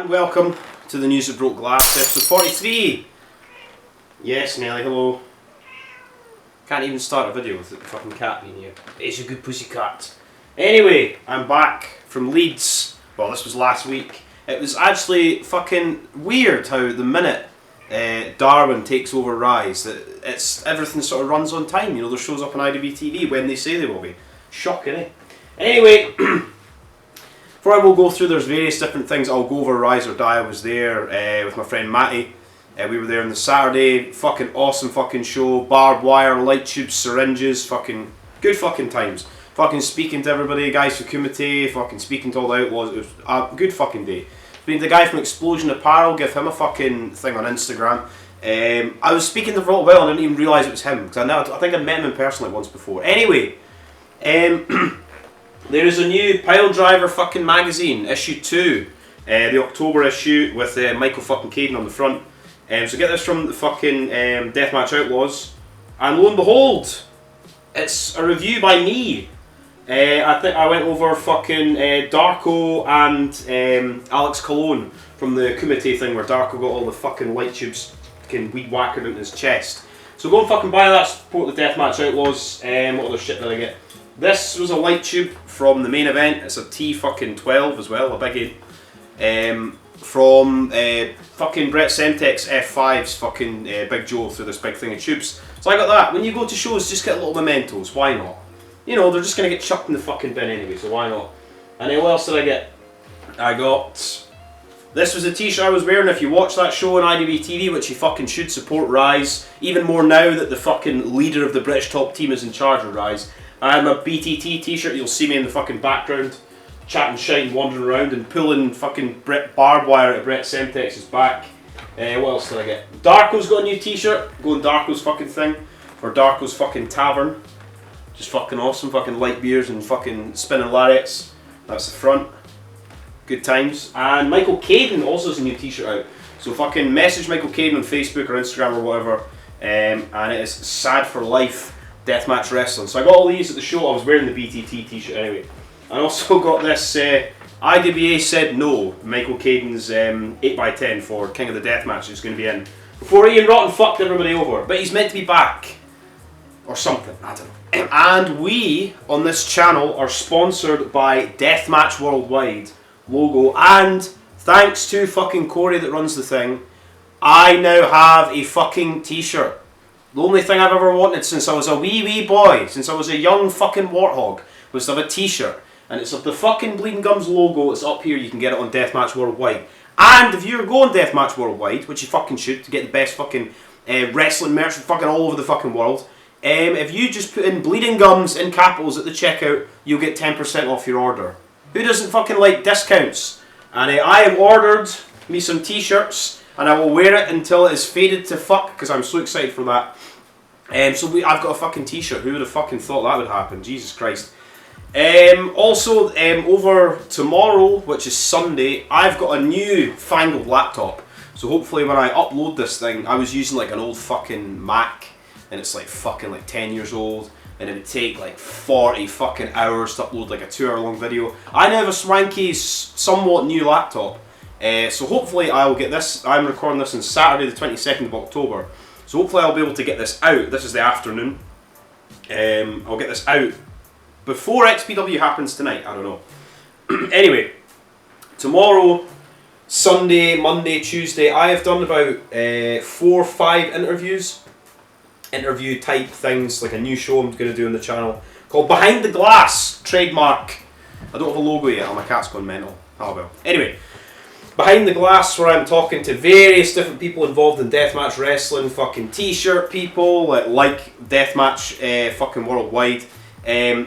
And welcome to the News that Broke Glass, episode 43. Yes, Nellie, hello. Can't even start a video with the fucking cat being here. It's a good pussycat. Anyway, I'm back from Leeds. Well, this was last week. It was actually fucking weird how the minute Darwin takes over Rise, that everything sort of runs on time. You know, there shows up on IWTV when they say they will be. Shocking, eh? Anyway, before I will go through, there's various different things. I'll go over Rise or Die. I was there with my friend Matty. We were there on the Saturday. Fucking awesome fucking show. Barbed wire, light tubes, syringes. Fucking good fucking times. Fucking speaking to everybody. Guys from Kumite. Fucking speaking to all the outlaws. It was a good fucking day. Being the guy from Explosion Apparel, give him a fucking thing on Instagram. I was speaking to him for a little while and I didn't even realise it was him. Because I think I met him in person like once before. Anyway. There is a new Pile Driver fucking magazine, issue 2, the October issue with Michael fucking Caden on the front. So get this from the fucking Deathmatch Outlaws, and lo and behold, it's a review by me. I think I went over fucking Darko and Alex Cologne from the Kumite thing where Darko got all the fucking light tubes fucking weed whackered into his chest. So go and fucking buy that, support the Deathmatch Outlaws. What other shit did I get? This was a light tube from the main event. It's a T12 as well, a biggie. From fucking Brett Semtek's F5's fucking Big Joe through this big thing of tubes. So I got that. When you go to shows, just get little mementos. Why not? You know, they're just going to get chucked in the fucking bin anyway, so why not? And then what else did I get? I got... This was a t-shirt I was wearing. If you watch that show on IWTV, which you fucking should, support Rise. Even more now that the fucking leader of the British top team is in charge of Rise. I have a BTT t-shirt. You'll see me in the fucking background, chatting shite and wandering around and pulling fucking barbed wire out of Brett Semtek's back. What else did I get? Darko's got a new t-shirt. Going Darko's fucking thing. For Darko's fucking tavern. Just fucking awesome. Fucking light beers and fucking spinning lariats. That's the front. Good times. And Michael Caden also has a new t-shirt out. So fucking message Michael Caden on Facebook or Instagram or whatever. And it is Sad for Life Deathmatch Wrestling. So I got all these at the show. I was wearing the BTT t-shirt anyway. I also got this IWA Said No, Michael Caden's 8x10 for King of the Deathmatch is going to be in. Before Ian Rotten fucked everybody over. But he's meant to be back. Or something, I don't know. And we, on this channel, are sponsored by Deathmatch Worldwide logo. And thanks to fucking Corey that runs the thing, I now have a fucking t-shirt. The only thing I've ever wanted since I was a wee boy, since I was a young fucking warthog, was to have a t-shirt. And it's of the fucking Bleeding Gums logo. It's up here. You can get it on Deathmatch Worldwide. And if you're going Deathmatch Worldwide, which you fucking should, to get the best fucking wrestling merch from fucking all over the fucking world, if you just put in Bleeding Gums in capitals at the checkout, you'll get 10% off your order. Who doesn't fucking like discounts? And I have ordered me some t-shirts, and I will wear it until it is faded to fuck, because I'm so excited for that. I've got a fucking t-shirt. Who would have fucking thought that would happen? Jesus Christ. Also, over tomorrow, which is Sunday, I've got a new fangled laptop. So hopefully when I upload this thing, I was using like an old fucking Mac, and it's like fucking like 10 years old, and it would take like 40 fucking hours to upload like a 2-hour long video. I now have a swanky, somewhat new laptop. So hopefully I'll get this. I'm recording this on Saturday the 22nd of October. So hopefully I'll be able to get this out. This is the afternoon. I'll get this out before XPW happens tonight. I don't know. Anyway, tomorrow, Sunday, Monday, Tuesday, I have done about 4 or 5 interviews. Interview type things, like a new show I'm going to do on the channel called Behind the Glass, trademark. I don't have a logo yet. Oh, my cat's gone mental. Oh well. Anyway. Behind the Glass, where I'm talking to various different people involved in deathmatch wrestling, fucking t-shirt people, like Deathmatch fucking Worldwide,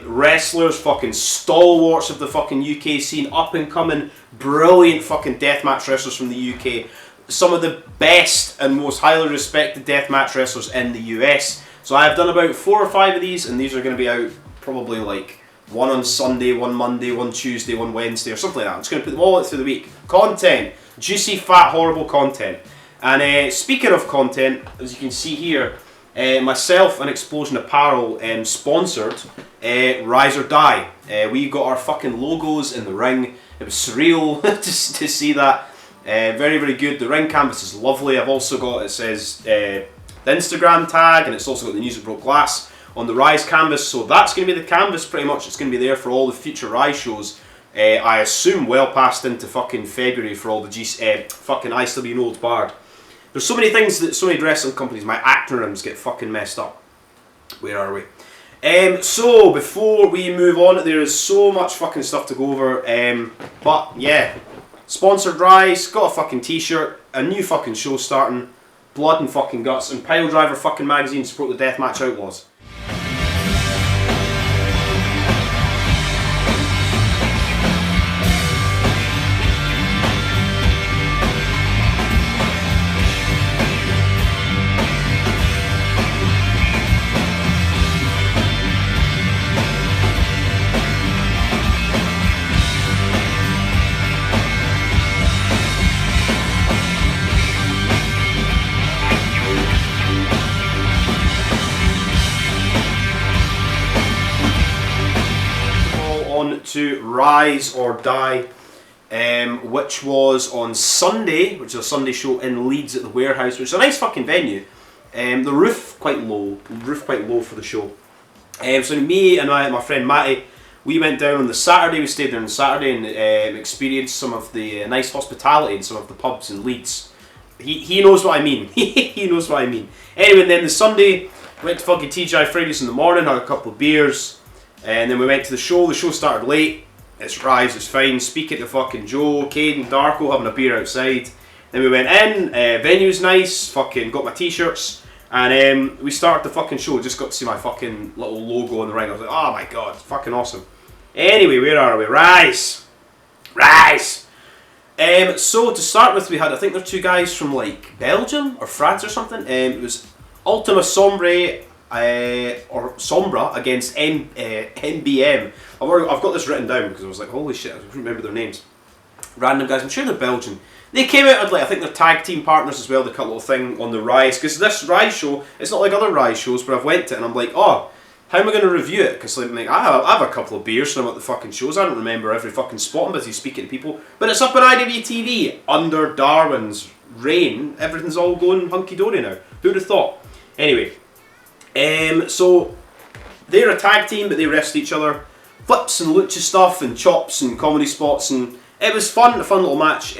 wrestlers, fucking stalwarts of the fucking UK scene, up and coming, brilliant fucking deathmatch wrestlers from the UK, some of the best and most highly respected deathmatch wrestlers in the US. So I've done about 4 or 5 of these, and these are going to be out probably like one on Sunday, one Monday, one Tuesday, one Wednesday, or something like that. I'm just going to put them all out through the week. Content. Juicy, fat, horrible content. And speaking of content, as you can see here, myself and Explosion Apparel sponsored Rise or Die. We got our fucking logos in the ring. It was surreal to see that. Very, very good. The ring canvas is lovely. I've also got, it says the Instagram tag, and it's also got the News that Broke Glass on the Rise canvas. So that's going to be the canvas pretty much. It's going to be there for all the future Rise shows. I assume well past into fucking February for all the fucking ICW No Holds Barred. There's so many things that so many wrestling companies, my acronyms get fucking messed up. Where are we? So before we move on, there is so much fucking stuff to go over. But yeah, sponsored Rise, got a fucking t-shirt, a new fucking show starting, Blood and fucking Guts, and Pile Driver fucking magazine support the Deathmatch Outlaws. To Rise or Die, which was on Sunday, which is a Sunday show in Leeds at the Warehouse, which is a nice fucking venue. The roof quite low for the show. So me and my friend Matty, we went down on the Saturday. We stayed there on Saturday and experienced some of the nice hospitality in some of the pubs in Leeds. He knows what I mean. He knows what I mean. Anyway, then the Sunday went to fucking TGI Fridays in the morning, had a couple of beers. And then we went to the show. The show started late. It's Rise, it's fine. Speaking to fucking Joe, Cade and Darko, having a beer outside. Then we went in, venue's nice, fucking got my t-shirts. And we started the fucking show, just got to see my fucking little logo on the ring. I was like, oh my god, it's fucking awesome. Anyway, where are we? Rise! Rise! So to start with, we had, I think there were two guys from like Belgium or France or something. It was Ultima Sombre or Sombra against NBM. I've got this written down because I was like, holy shit, I couldn't remember their names. Random guys, I'm sure they're Belgian. They came out with, like, I think they're tag team partners as well. They cut a little thing on the Rise, because this Rise show, it's not like other Rise shows where I've went to it and I'm like, oh, how am I going to review it? Because like, I have a couple of beers when I'm at the fucking shows. I don't remember every fucking spot. I'm busy speaking to people. But it's up on IWTV under Darwin's reign. Everything's all going hunky-dory now. Who'd have thought? Anyway. So they're a tag team, but they wrestled each other. Flips and lucha stuff and chops and comedy spots, and it was fun, a fun little match.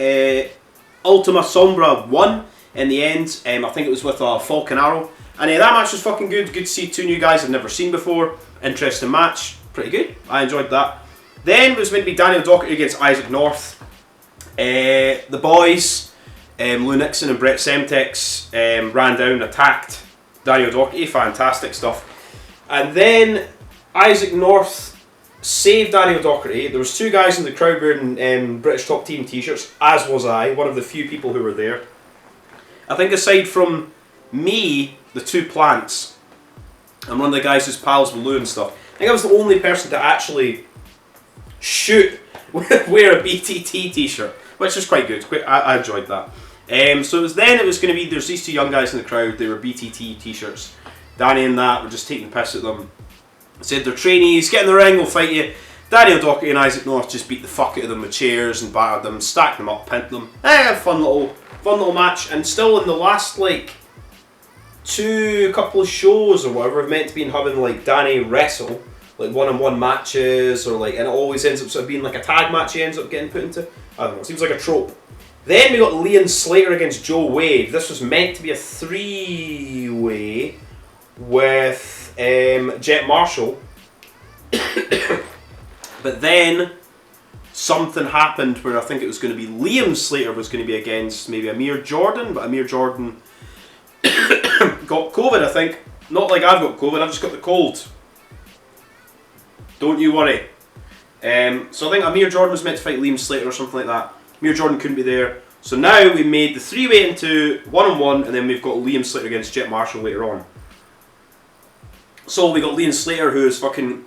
Ultima Sombra won in the end. I think it was with a Falcon Arrow. And that match was fucking good. Good to see two new guys I've never seen before. Interesting match. Pretty good. I enjoyed that. Then it was meant to be Daniel Doherty against Isaac North. The boys, Lou Nixon and Brett Semtex, ran down, attacked Daniel Doherty. Fantastic stuff. And then Isaac North saved Daniel Doherty. There was two guys in the crowd wearing British Top Team t-shirts, as was I, one of the few people who were there. I think aside from me, the two plants, and one of the guys who's pals with Lou and stuff, I think I was the only person to actually shoot wear a BTT t-shirt, which was quite good. I enjoyed that. So it was going to be, there's these two young guys in the crowd, they were BTT t-shirts. Danny and that were just taking the piss at them. Said they're trainees, get in the ring, we'll fight you. Daniel Doherty and Isaac North just beat the fuck out of them with chairs and battered them, stacked them up, pinned them. Fun little match. And still in the last like couple of shows or whatever, I've meant to be having like Danny wrestle, like one-on-one matches, or like, and it always ends up sort of being like a tag match he ends up getting put into. I don't know, it seems like a trope. Then we got Leon Slater against Joe Wade. This was meant to be a three-way with Jet Marshall. But then something happened where I think it was going to be Liam Slater was going to be against maybe Amir Jordan, but Amir Jordan got COVID, I think. Not like I've got COVID, I've just got the cold. Don't you worry. So I think Amir Jordan was meant to fight Liam Slater or something like that. Amir Jordan couldn't be there. So now we made the three-way into one-on-one, and then we've got Liam Slater against Jet Marshall later on. So we got Liam Slater, who is fucking...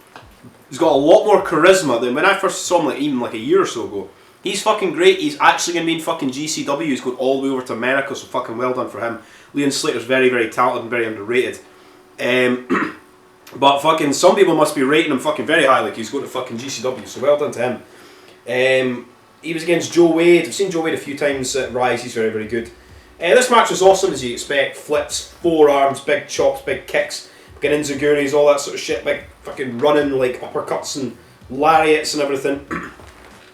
He's got a lot more charisma than when I first saw him, like even like a year or so ago. He's fucking great. He's actually going to be in fucking GCW. He's going all the way over to America, so fucking well done for him. Liam Slater's very, very talented and very underrated. But fucking some people must be rating him fucking very high, like he's going to fucking GCW, so well done to him. he was against Joe Wade. I've seen Joe Wade a few times at Rise. He's very, very good. This match was awesome, as you expect. Flips, forearms, big chops, big kicks, fucking enziguris, all that sort of shit. Big fucking running like uppercuts and lariats and everything.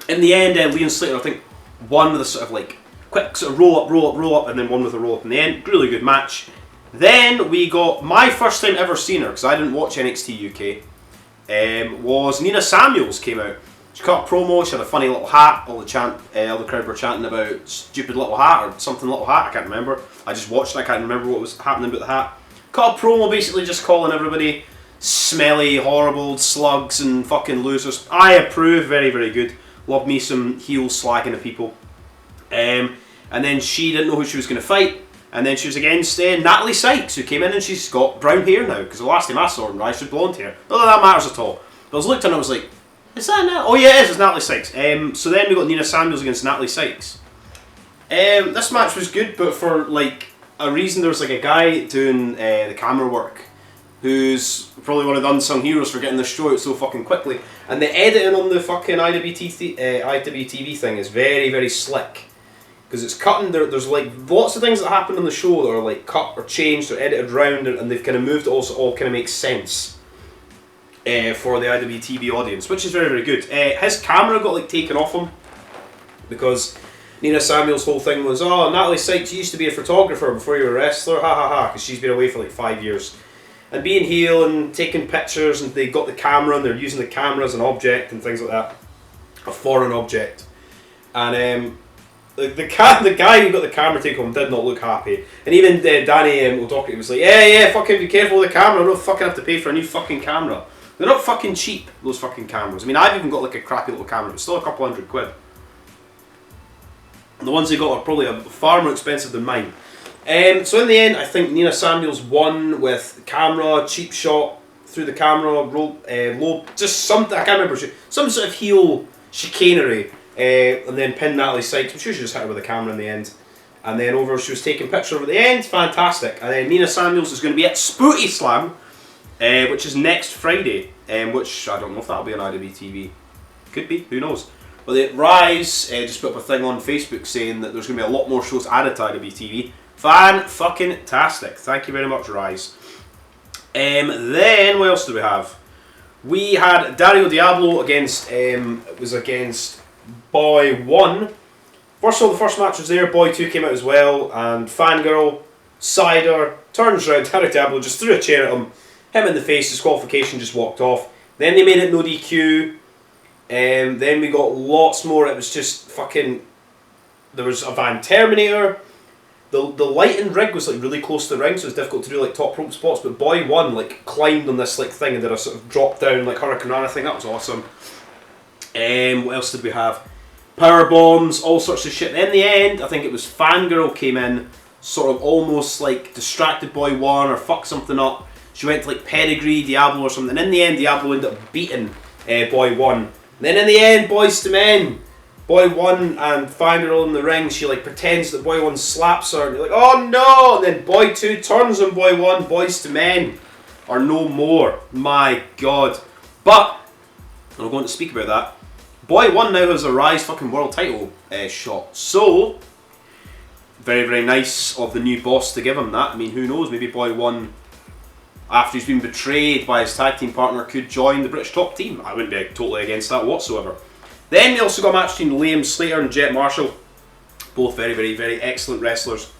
In the end, Leon Slater, I think, won with a sort of like quick sort of roll up, and then one with a roll up in the end. Really good match. Then we got my first time ever seeing her, because I didn't watch NXT UK, was Nina Samuels came out. She cut a promo, she had a funny little hat, all the crowd were chanting about stupid little hat or something little hat, I can't remember. I just watched it, I can't remember what was happening about the hat. Cut a promo basically just calling everybody smelly, horrible slugs and fucking losers. I approve, very, very good. Love me some heel slagging of people. And then she didn't know who she was going to fight. And then she was against Natalie Sykes, who came in and she's got brown hair now, because the last time I saw her in Rise, she had blonde hair. Not that that matters at all. But I was looked at and I was like, is that Natalie? Oh yeah, it is, it's Natalie Sykes. So then we got Nina Samuels against Natalie Sykes. This match was good, but for like a reason there was like a guy doing the camera work, who's probably one of the unsung heroes for getting this show out so fucking quickly. And the editing on the fucking IWTV thing is very, very slick. Because it's cutting, there's like lots of things that happen on the show that are like cut or changed or edited around, and they've kind of moved it all so it all kind of makes sense for the IWTV audience, which is very, very good. His camera got like taken off him because Nina Samuels' whole thing was, oh, Natalie Sykes used to be a photographer before you were a wrestler, ha ha ha, because she's been away for like 5 years. And being heel and taking pictures, and they got the camera and they're using the camera as an object and things like that, a foreign object. And the guy who got the camera taken on did not look happy. And even Danny O'Doherty was like, yeah, fucking be careful with the camera, I don't fucking have to pay for a new fucking camera. They're not fucking cheap, those fucking cameras. I mean, I've even got like a crappy little camera, but still a couple £100. And the ones they got are probably far more expensive than mine. So in the end, I think Nina Samuels won with camera, cheap shot through the camera, low, just something, I can't remember, some sort of heel chicanery, and then pinned Natalie Sykes. I'm sure she just hit her with a camera in the end. And then she was taking pictures over the end, fantastic. And then Nina Samuels is going to be at Spooty Slam, which is next Friday, which I don't know if that'll be on IWTV. Could be, who knows. But the Rise just put up a thing on Facebook saying that there's going to be a lot more shows added to IWTV. Fan-fucking-tastic. Thank you very much, Rise. Then, what else do we have? We had Dario Diablo against Boy 1. First of all, the first match was there, Boy 2 came out as well, and Fangirl, Cider, turns around, Dario Diablo just threw a chair at him in the face, disqualification, just walked off. Then they made it no DQ. Then we got lots more, it was just fucking, there was a Van Terminator. The lighting rig was like really close to the ring, so it was difficult to do like top rope spots, but Boy 1 like climbed on this like thing and did a sort of drop down like Hurricane Rana thing, that was awesome. What else did we have? Power bombs, all sorts of shit. In the end, I think it was Fangirl came in, sort of almost like distracted Boy 1 or fucked something up. She went to like Pedigree, Diablo or something. In the end, Diablo ended up beating Boy 1. And then in the end, Boys to Men. Boy 1 and Fangirl in the ring, she like pretends that Boy 1 slaps her. And you're like, oh no! And then Boy 2 turns on Boy 1. Boys to Men are no more. My God. But, I'm not going to speak about that. Boy 1 now has a Rise fucking world title shot. So, very, very nice of the new boss to give him that. I mean, who knows? Maybe Boy 1, after he's been betrayed by his tag team partner, could join the British top team. I wouldn't be totally against that whatsoever. Then we also got a match between Liam Slater and Jet Marshall. Both very, very, very excellent wrestlers.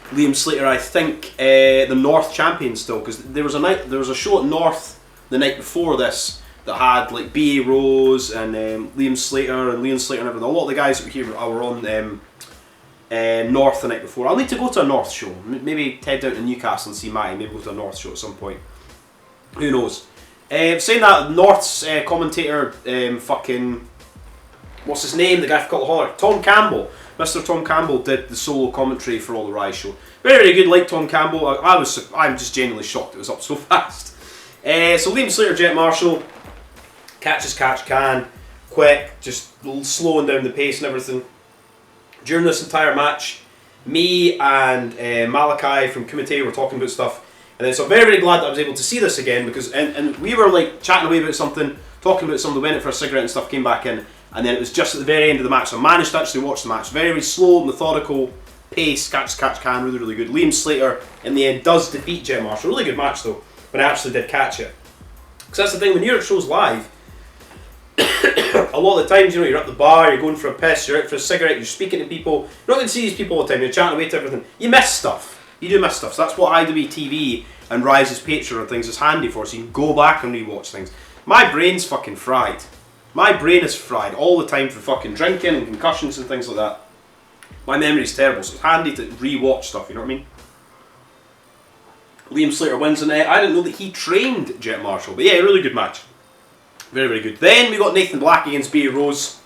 Liam Slater, I think, the North champion still, because there was a show at North the night before this that had like B.A. Rose and Liam Slater and Liam Slater and everything. A lot of the guys that were here were on North the night before. I'll need to go to a North show. Maybe head down to Newcastle and see Matty. Maybe go to a North show at some point. Who knows? Saying that, North's commentator, fucking, what's his name? The guy from Cultaholic, Tom Campbell. Mr. Tom Campbell did the solo commentary for all the Rise show. Very, very good. Like Tom Campbell. I'm just genuinely shocked it was up so fast. So Liam Slater, Jet Marshall, catch as catch can, quick, just slowing down the pace and everything. During this entire match, me and Malachi from Kumite were talking about stuff. And then, so I'm very, very glad that I was able to see this again, because and we were like chatting away about something, talking about somebody went out for a cigarette and stuff, came back in, and then it was just at the very end of the match, so I managed to actually watch the match. Very, very slow, methodical pace, catch can, really, really good. Liam Slater, in the end, does defeat Jet Marshall. Really good match, though, but I actually did catch it. Because that's the thing, when you're at shows live, a lot of the times, you know, you're at the bar, you're going for a piss, you're out for a cigarette, you're speaking to people. You're not going to see these people all the time, you're chatting away to everything. You miss stuff. You do miss stuff. So that's what IW TV and Rise's Patreon and things is handy for, so you can go back and rewatch things. My brain's fucking fried. My brain is fried all the time for fucking drinking and concussions and things like that. My memory's terrible, so it's handy to rewatch stuff, you know what I mean? Liam Slater wins in it. I didn't know that he trained Jet Marshall, but yeah, really good match. Very, very good. Then we got Nathan Black against B.A. Rose.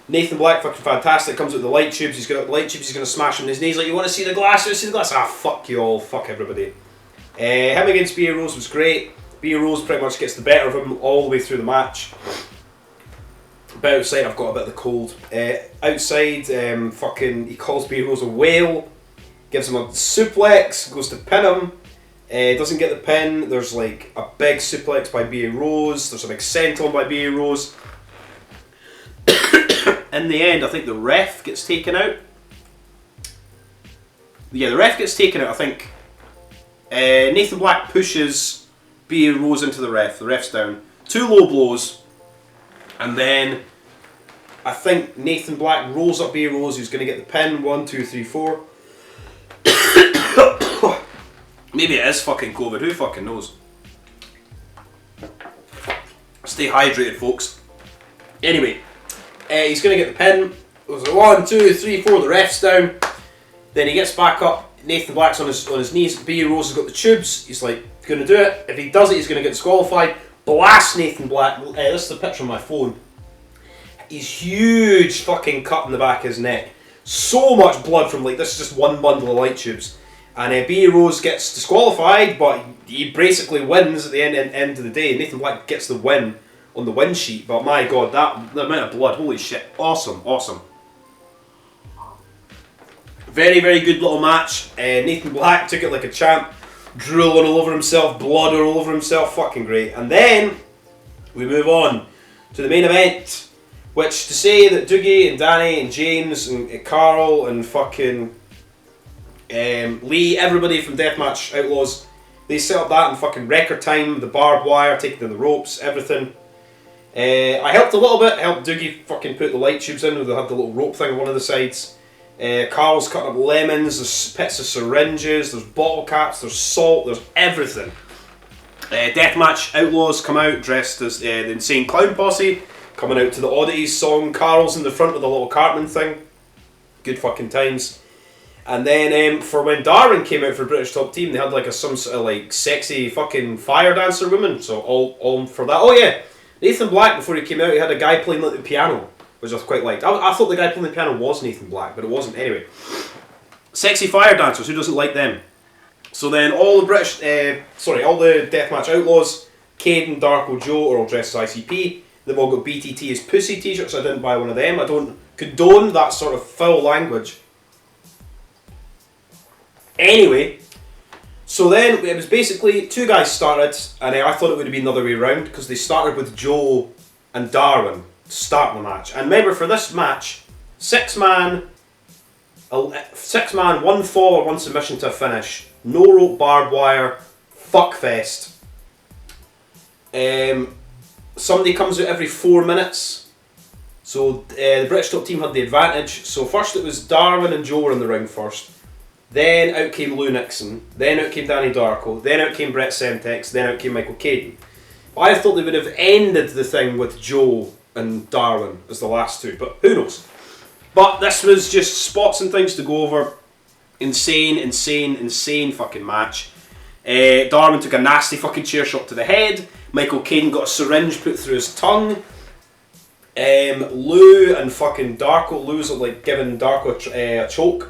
Nathan Black, fucking fantastic, comes with the light tubes, he's got the light tubes, he's going to smash him in his knees, like, you want to see the glass, you want to see the glass? Ah, fuck you all, fuck everybody. Him against B.A. Rose was great. B.A. Rose pretty much gets the better of him all the way through the match. But outside, I've got a bit of the cold. Outside, fucking, he calls B.A. Rose a whale, gives him a suplex, goes to pin him, doesn't get the pin, there's like a big suplex by B.A. Rose, there's a big senton by B.A. Rose. In the end, I think the ref gets taken out. Yeah, the ref gets taken out, I think. Nathan Black pushes B.A. Rose into the ref's down. 2 low blows. And then, I think Nathan Black rolls up B.A. Rose, who's going to get the pin. 1, 2, 3, 4. Maybe it is fucking COVID, who fucking knows? Stay hydrated, folks. Anyway. He's going to get the pin. It was a 1, 2, 3, 4, the ref's down. Then he gets back up. Nathan Black's on his knees. B.A. Rose has got the tubes. He's like, going to do it. If he does it, he's going to get disqualified. Blast Nathan Black. This is the picture on my phone. He's huge fucking cut in the back of his neck. So much blood from, like, this is just one bundle of light tubes. And B.A. Rose gets disqualified, but he basically wins at the end of the day. Nathan Black gets the win on the win sheet, but my god, the amount of blood, holy shit, awesome, awesome. Very, very good little match. Nathan Black took it like a champ, drooling all over himself, blood all over himself, fucking great. And then, we move on to the main event, which to say that Doogie and Danny and James and Carl and fucking Lee, everybody from Deathmatch Outlaws, they set up that in fucking record time, the barbed wire, taking down the ropes, everything. I helped a little bit, helped Doogie fucking put the light tubes in, they had the little rope thing on one of the sides. Carl's cutting up lemons, there's pits of syringes, there's bottle caps, there's salt, there's everything. Deathmatch Outlaws come out dressed as the Insane Clown Posse, coming out to the Oddities song. Carl's in the front with a little Cartman thing. Good fucking times. And then for when Darwin came out for British Top Team, they had like some sort of like sexy fucking fire dancer woman, so all for that. Oh yeah! Nathan Black, before he came out, he had a guy playing like the piano, which I quite liked. I thought the guy playing the piano was Nathan Black, but it wasn't. Anyway, sexy fire dancers, who doesn't like them? So then all the all the Deathmatch Outlaws, Caden, Darko, Joe are all dressed as ICP. They've all got BTT as pussy t-shirts. I didn't buy one of them. I don't condone that sort of foul language. Anyway, so then it was basically 2 guys started, and I thought it would have been the other way around because they started with Joe and Darwin to start the match. And remember, for this match, 6 man, 1 fall or 1 submission to a finish, no rope barbed wire, fuckfest. Somebody comes out every 4 minutes. So the British Top Team had the advantage. So first it was Darwin and Joe were in the ring first. Then out came Lou Nixon, then out came Danny Darko, then out came Brett Semtex, then out came Michael Caden. I thought they would have ended the thing with Joe and Darwin as the last 2, but who knows. But this was just spots and things to go over. Insane fucking match. Darwin took a nasty fucking chair shot to the head. Michael Caden got a syringe put through his tongue. Lou and fucking Darko, Lou's like giving Darko a choke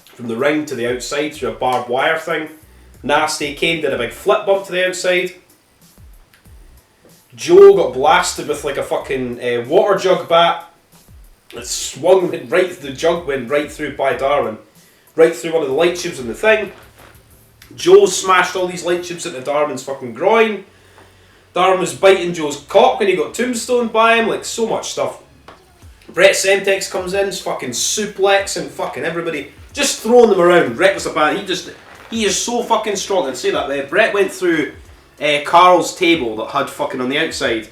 from the ring to the outside through a barbed wire thing. Nasty. Kane did a big flip bump to the outside. Joe got blasted with like a fucking water jug bat. It swung right, the jug went right through by Darwin. Right through one of the light tubes in the thing. Joe smashed all these light tubes into Darwin's fucking groin. Darwin was biting Joe's cock when he got tombstoned by him, like so much stuff. Brett Semtex comes in, fucking suplexing fucking everybody, just throwing them around, reckless abandon. He is so fucking strong. And say that, Brett went through Carl's table that had fucking on the outside,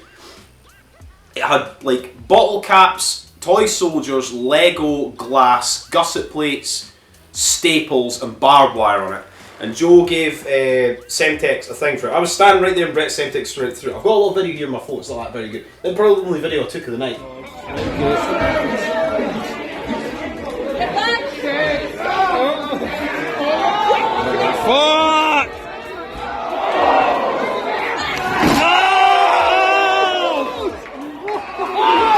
it had like bottle caps, toy soldiers, Lego, glass, gusset plates, staples and barbed wire on it. And Joe gave Semtex a thing for it. I was standing right there and Brett Semtex threw it through. I've got a little video here in my phone, it's not that very good. That's probably the only video I took of the night. Fuck! No!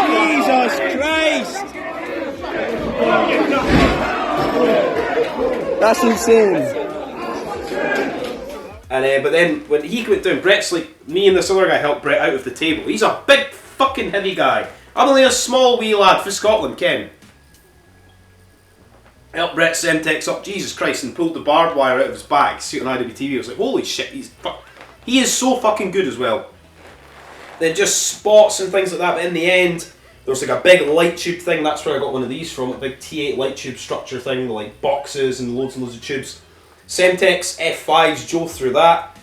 Jesus Christ! That's insane. And but then when he went down, Brett's like, me and this other guy helped Brett out of the table. He's a big fucking heavy guy. I'm only a small wee lad for Scotland, Ken. Helped Brett Semtex up, Jesus Christ, and pulled the barbed wire out of his back. See it on IWTV. I was like, holy shit, he is so fucking good as well. Then just spots and things like that. But in the end, there was like a big light tube thing. That's where I got one of these from. A big T8 light tube structure thing, like boxes and loads of tubes. Semtex F5s Joe through that.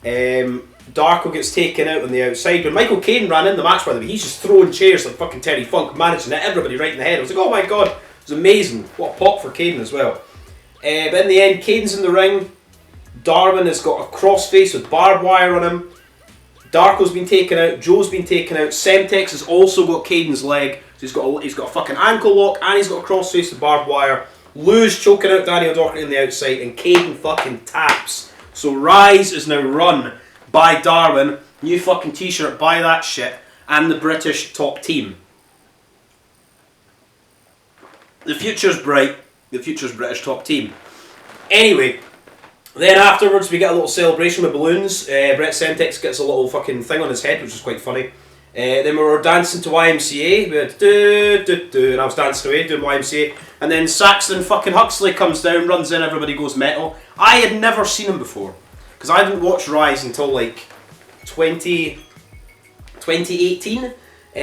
Darko gets taken out on the outside. When Michael Caine ran in the match, by the way, he's just throwing chairs like fucking Terry Funk, managing it, everybody right in the head. I was like, oh my god, it was amazing. What a pop for Caine as well. But in the end, Caine's in the ring. Darwin has got a crossface with barbed wire on him. Darko's been taken out. Joe's been taken out. Semtex has also got Caine's leg. So he's got a fucking ankle lock and he's got a crossface with barbed wire. Lou's choking out Daniel Doherty on the outside and Caden fucking taps. So Rise is now run by Darwin. New fucking t-shirt, buy that shit. And the British top team. The future's bright. The future's British top team. Anyway, then afterwards we get a little celebration with balloons. Brett Semtex gets a little fucking thing on his head, which is quite funny. Then we were dancing to YMCA. We had do, and I was dancing away doing YMCA. And then Saxon fucking Huxley comes down, runs in, everybody goes metal. I had never seen him before, because I didn't watch Rise until like 2018.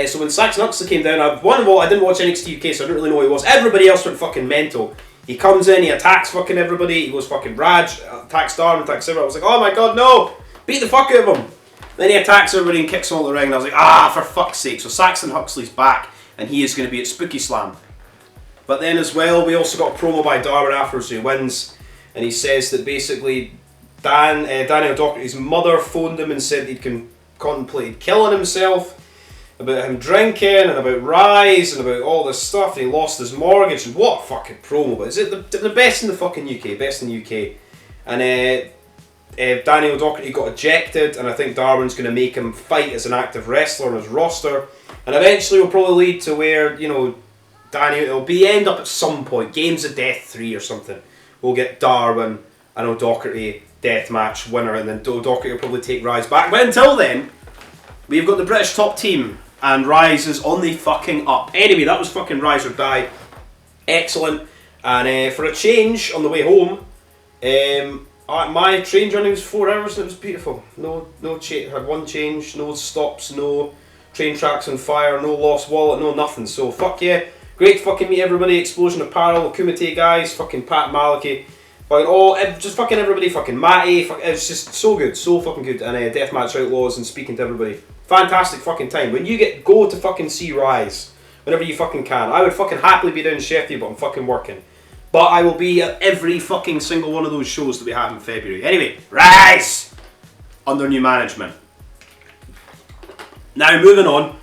So when Saxon Huxley came down, I didn't watch NXT UK, so I didn't really know who he was. Everybody else went fucking mental. He comes in, he attacks fucking everybody, he goes fucking Raj, attacks Darwin, attacks everyone. I was like, oh my god, no! Beat the fuck out of him! Then he attacks everybody and kicks him out of the ring, and I was like, ah, for fuck's sake. So Saxon Huxley's back, and he is going to be at Spooky Slam. But then as well, we also got a promo by Darwin afterwards, so he wins, and he says that basically Daniel Doherty's mother phoned him and said he'd contemplated killing himself, about him drinking, and about Rise, and about all this stuff, and he lost his mortgage, and what a fucking promo. But is it the best in the fucking UK, best in the UK. And Daniel Doherty got ejected, and I think Darwin's going to make him fight as an active wrestler on his roster, and eventually will probably lead to where, you know, Daniel, end up at some point, Games of Death 3 or something. We'll get Darwin and O'Doherty Deathmatch winner, and then O'Doherty will probably take Rise back. But until then, we've got the British top team, and Rise is on the fucking up. Anyway, that was fucking Rise or Die. Excellent. And for a change on the way home, my train journey was 4 hours and it was beautiful. No had one change, no stops, no train tracks on fire, no lost wallet, no nothing. So fuck yeah. Great to fucking meet everybody. Explosion Apparel, the Kumite guys, fucking Pat Maliki, just fucking everybody, fucking Matty. It was just so good, so fucking good. And Deathmatch Outlaws and speaking to everybody. Fantastic fucking time. When you go to fucking see Rise, whenever you fucking can. I would fucking happily be down in Sheffield, but I'm fucking working. But I will be at every fucking single one of those shows that we have in February. Anyway, Rise! Under new management. Now moving on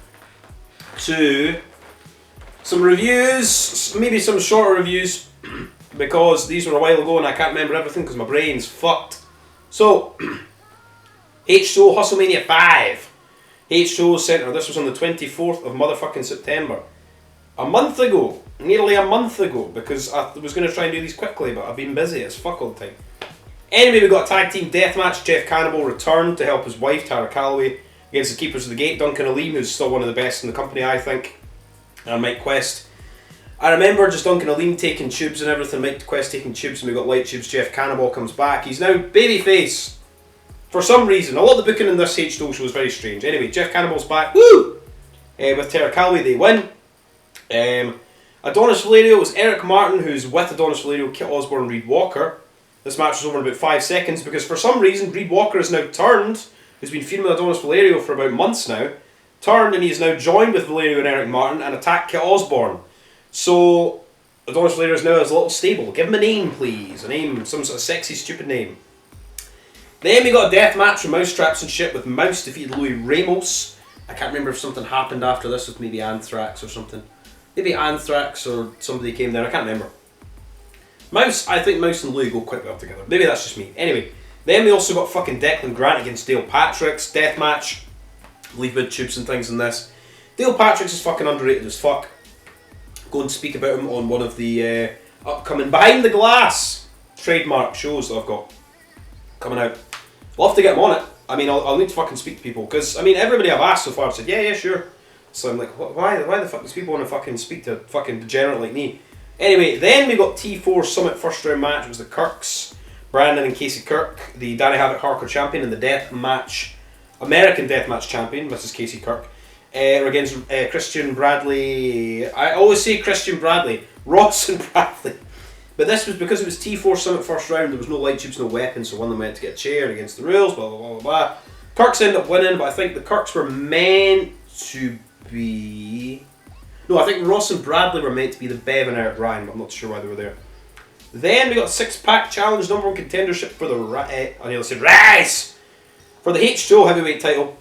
to some reviews, maybe some shorter reviews, because these were a while ago and I can't remember everything because my brain's fucked. So, H2O Hustlemania 5. H2O Centre, this was on the 24th of motherfucking September. A month ago, nearly a month ago, because I was going to try and do these quickly, but I've been busy as fuck all the time. Anyway, we got a tag team deathmatch. Jeff Cannibal returned to help his wife, Tara Calloway, against the Keepers of the Gate, Duncan Aleem, who's still one of the best in the company, I think, and Mike Quest. I remember just Duncan Aleem taking tubes and everything, Mike Quest taking tubes, and we got light tubes. Jeff Cannibal comes back. He's now babyface. for some reason, a lot of the booking in this H2O show was very strange. Anyway, Jeff Cannibal's back, woo! With Terra Calloway, they win. Adonis Valerio, it was Eric Martin who's with Adonis Valerio, Kit Osborne, Reed Walker. This match was over in about 5 seconds because for some reason Reed Walker has now turned, who's been feuding with Adonis Valerio for about months now, turned and he is now joined with Valerio and Eric Martin and attacked Kit Osborne. So Adonis Valerio is now his little stable. Give him a name, please. A name, some sort of sexy, stupid name. Then we got a death match with Mousetraps and shit with Mouse defeated Louis Ramos. I can't remember if something happened after this with maybe Anthrax or something. Maybe Anthrax or somebody came there, I can't remember. I think Mouse and Louis go quite well together. Maybe that's just me. Anyway, then we also got fucking Declan Grant against Dale Patrick's death match. Leave mid tubes and things in this. Dale Patrick's is fucking underrated as fuck. Go and speak about him on one of the upcoming Behind the Glass trademark shows that I've got coming out. Love to get him on it. I mean, I'll need to fucking speak to people because I mean everybody I've asked so far have said yeah sure. So I'm like, why the fuck does people want to fucking speak to a fucking degenerate like me? Anyway, then we got T4 Summit first round match. It was the Kirks, Brandon and Casey Kirk, the Danny Havoc Hardcore champion and the Deathmatch, American Deathmatch champion, Mrs. Casey Kirk, against Christian Bradley. I always say Christian Bradley, Ross and Bradley. But this was because it was T4 Summit first round, there was no light tubes, no weapons, so one of them went to get a chair against the rules, blah blah blah blah blah. Kirks ended up winning, but I think the Kirks were meant to be... No, I think Ross and Bradley were meant to be the Bev and Eric Ryan, but I'm not sure why they were there. Then we got a 6-pack challenge, number 1 contendership for the I nearly said Rise! For the H2O heavyweight title.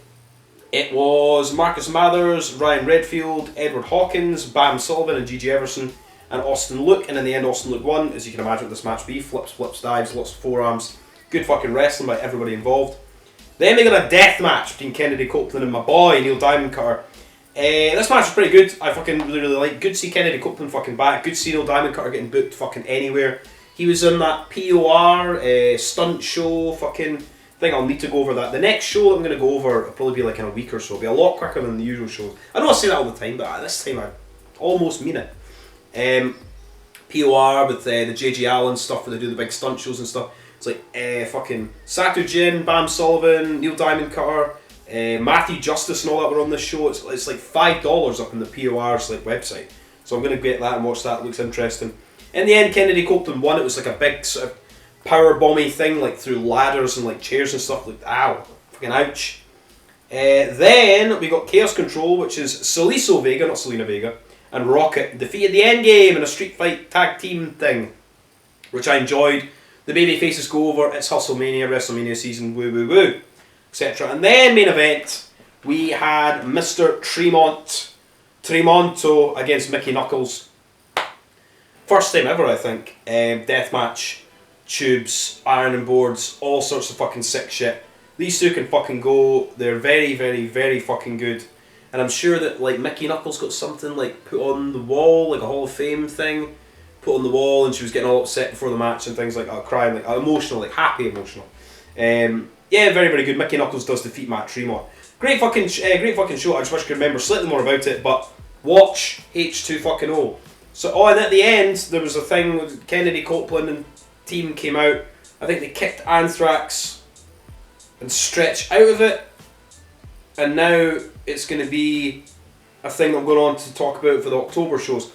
It was Marcus Mathers, Ryan Redfield, Edward Hawkins, Bam Sullivan and Gigi Everson, and Austin Luke, and in the end Austin Luke won, as you can imagine what this match be. Flips, dives, lots of forearms. Good fucking wrestling by everybody involved. Then we got a death match between Kennedy Copeland and my boy, Neil Diamond Cutter. This match was pretty good. I fucking really like. Good to see Kennedy Copeland fucking back. Good to see Neil Diamond Cutter getting booked fucking anywhere. He was in that POR stunt show fucking thing. I'll need to go over that. The next show that I'm going to go over will probably be like in a week or so. It'll be a lot quicker than the usual shows. I know I say that all the time, but this time I almost mean it. POR with the JJ Allen stuff where they do the big stunt shows and stuff. It's like fucking Satu Jin, Bam Sullivan, Neil Diamond Cutter, Matthew Justice and all that were on this show. It's like $5 up in the POR's like website. So I'm going to get that and watch that. It looks interesting. In the end, Kennedy Copeland won. It was like a big sort of power bomby thing, like through ladders and like chairs and stuff. Like ow, fucking ouch. Then we got Chaos Control, which is Saliso Vega, not Selena Vega, and Rocket defeated the Endgame in a street fight tag team thing, which I enjoyed. The baby faces go over. It's Hustlemania, WrestleMania season, woo woo woo, etc. And then main event, we had Mr. Tremonto against Mickey Knuckles. First time ever, I think. Deathmatch, tubes, ironing boards, all sorts of fucking sick shit. These two can fucking go. They're very, very, very fucking good. And I'm sure that like Mickey Knuckles got something like put on the wall, like a Hall of Fame thing, put on the wall, and she was getting all upset before the match and things like that, crying, like emotional, like happy emotional. Yeah, very, very good. Mickey Knuckles does defeat Matt Tremont. Great fucking show. I just wish I could remember slightly more about it, but watch H2O. So, and at the end, there was a thing with Kennedy Copeland and team came out. I think they kicked Anthrax and Stretch out of it. And now it's going to be a thing I'm going on to talk about for the October shows.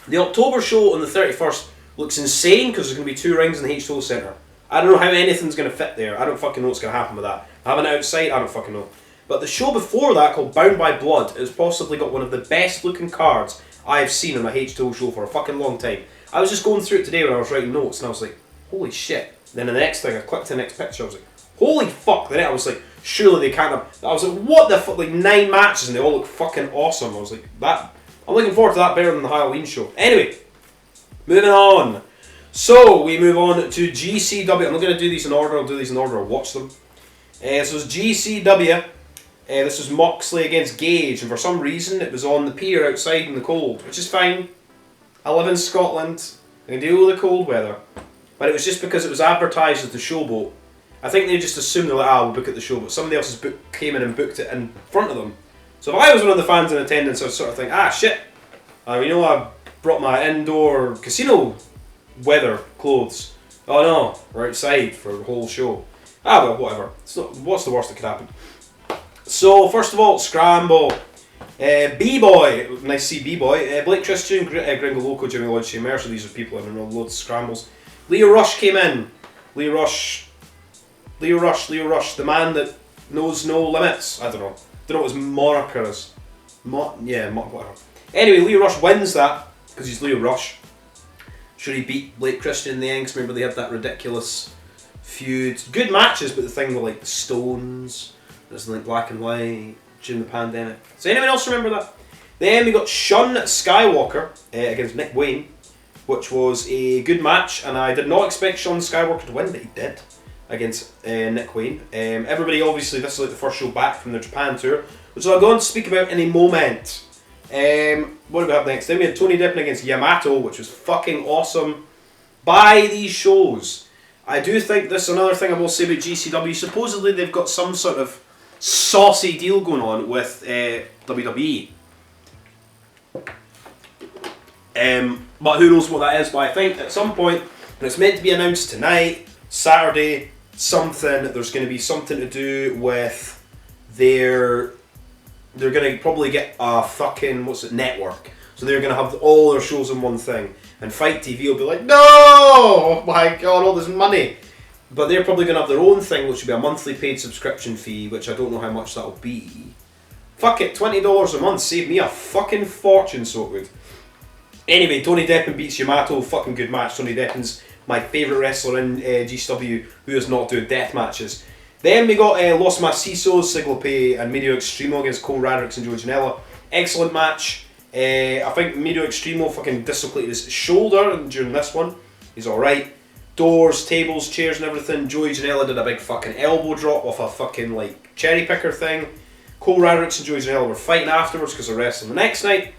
The October show on the 31st looks insane because there's going to be 2 rings in the H2O Centre. I don't know how anything's going to fit there. I don't fucking know what's going to happen with that. Having it outside, I don't fucking know. But the show before that, called Bound by Blood, has possibly got one of the best looking cards I've seen on a H2O show for a fucking long time. I was just going through it today when I was writing notes and I was like, holy shit. Then the next thing, I clicked to the next picture, I was like, holy fuck. Then I was like, surely they can't have... I was like, what the fuck, like 9 matches and they all look fucking awesome. I was like, that... I'm looking forward to that better than the Halloween show. Anyway, moving on. So, we move on to GCW. I'm not going to do these in order, I'll do these in order, I'll watch them. So it's GCW. This was Moxley against Gage, and for some reason it was on the pier outside in the cold, which is fine. I live in Scotland, I can deal with the cold weather. But it was just because it was advertised as the showboat. I think they just assumed they're like, we'll book at the show, but somebody else's book came in and booked it in front of them. So if I was one of the fans in attendance, I would sort of think, shit, I brought my indoor casino weather clothes. Oh no, we're outside for the whole show. Ah well, whatever. It's not, what's the worst that could happen? So, first of all, Scramble. B-Boy, nice to see B-Boy. Blake Christian, Gringo Loco, Jimmy Lloyd, Shane Mercer, these are people in loads of scrambles. Leo Rush came in. Leo Rush, the man that knows no limits. I don't know what his moniker is. Whatever. Anyway, Leo Rush wins that, because he's Leo Rush. Sure, he beat Blake Christian in the end, 'cause remember they had that ridiculous feud. Good matches, but the thing with like the Stones, there's like Black and White during the pandemic. Does anyone else remember that? Then we got Shun Skywalker against Nick Wayne, which was a good match, and I did not expect Shun Skywalker to win, but he did against Nick Wayne. Everybody, obviously, this is like the first show back from the Japan tour, which I'll go on to speak about in a moment. What do we have next? Then we had Tony Deppen against Yamato, which was fucking awesome. Buy these shows. I do think this is another thing I will say about GCW. Supposedly they've got some sort of saucy deal going on with WWE. But who knows what that is, but I think at some point, and it's meant to be announced tonight, Saturday, there's going to be something to do with they're going to probably get a fucking, network. So they're going to have all their shows in one thing. And Fight TV will be like, no! Oh my god, all this money! But they're probably going to have their own thing, which will be a monthly paid subscription fee, which I don't know how much that'll be. Fuck it, $20 a month, save me a fucking fortune, so it would. Anyway, Tony Deppen beats Yamato, fucking good match. Tony Deppen's my favourite wrestler in GCW who is not doing death matches. Then we got Los Macisos, Siglope and Medio Extremo against Cole Radricks and Joey Janela. Excellent match. I think Medio Extremo fucking dislocated his shoulder during this one. He's alright. Doors, tables, chairs and everything. Joey Janela did a big fucking elbow drop off a fucking like cherry picker thing. Cole Radricks and Joey Janela were fighting afterwards because they're wrestling the next night.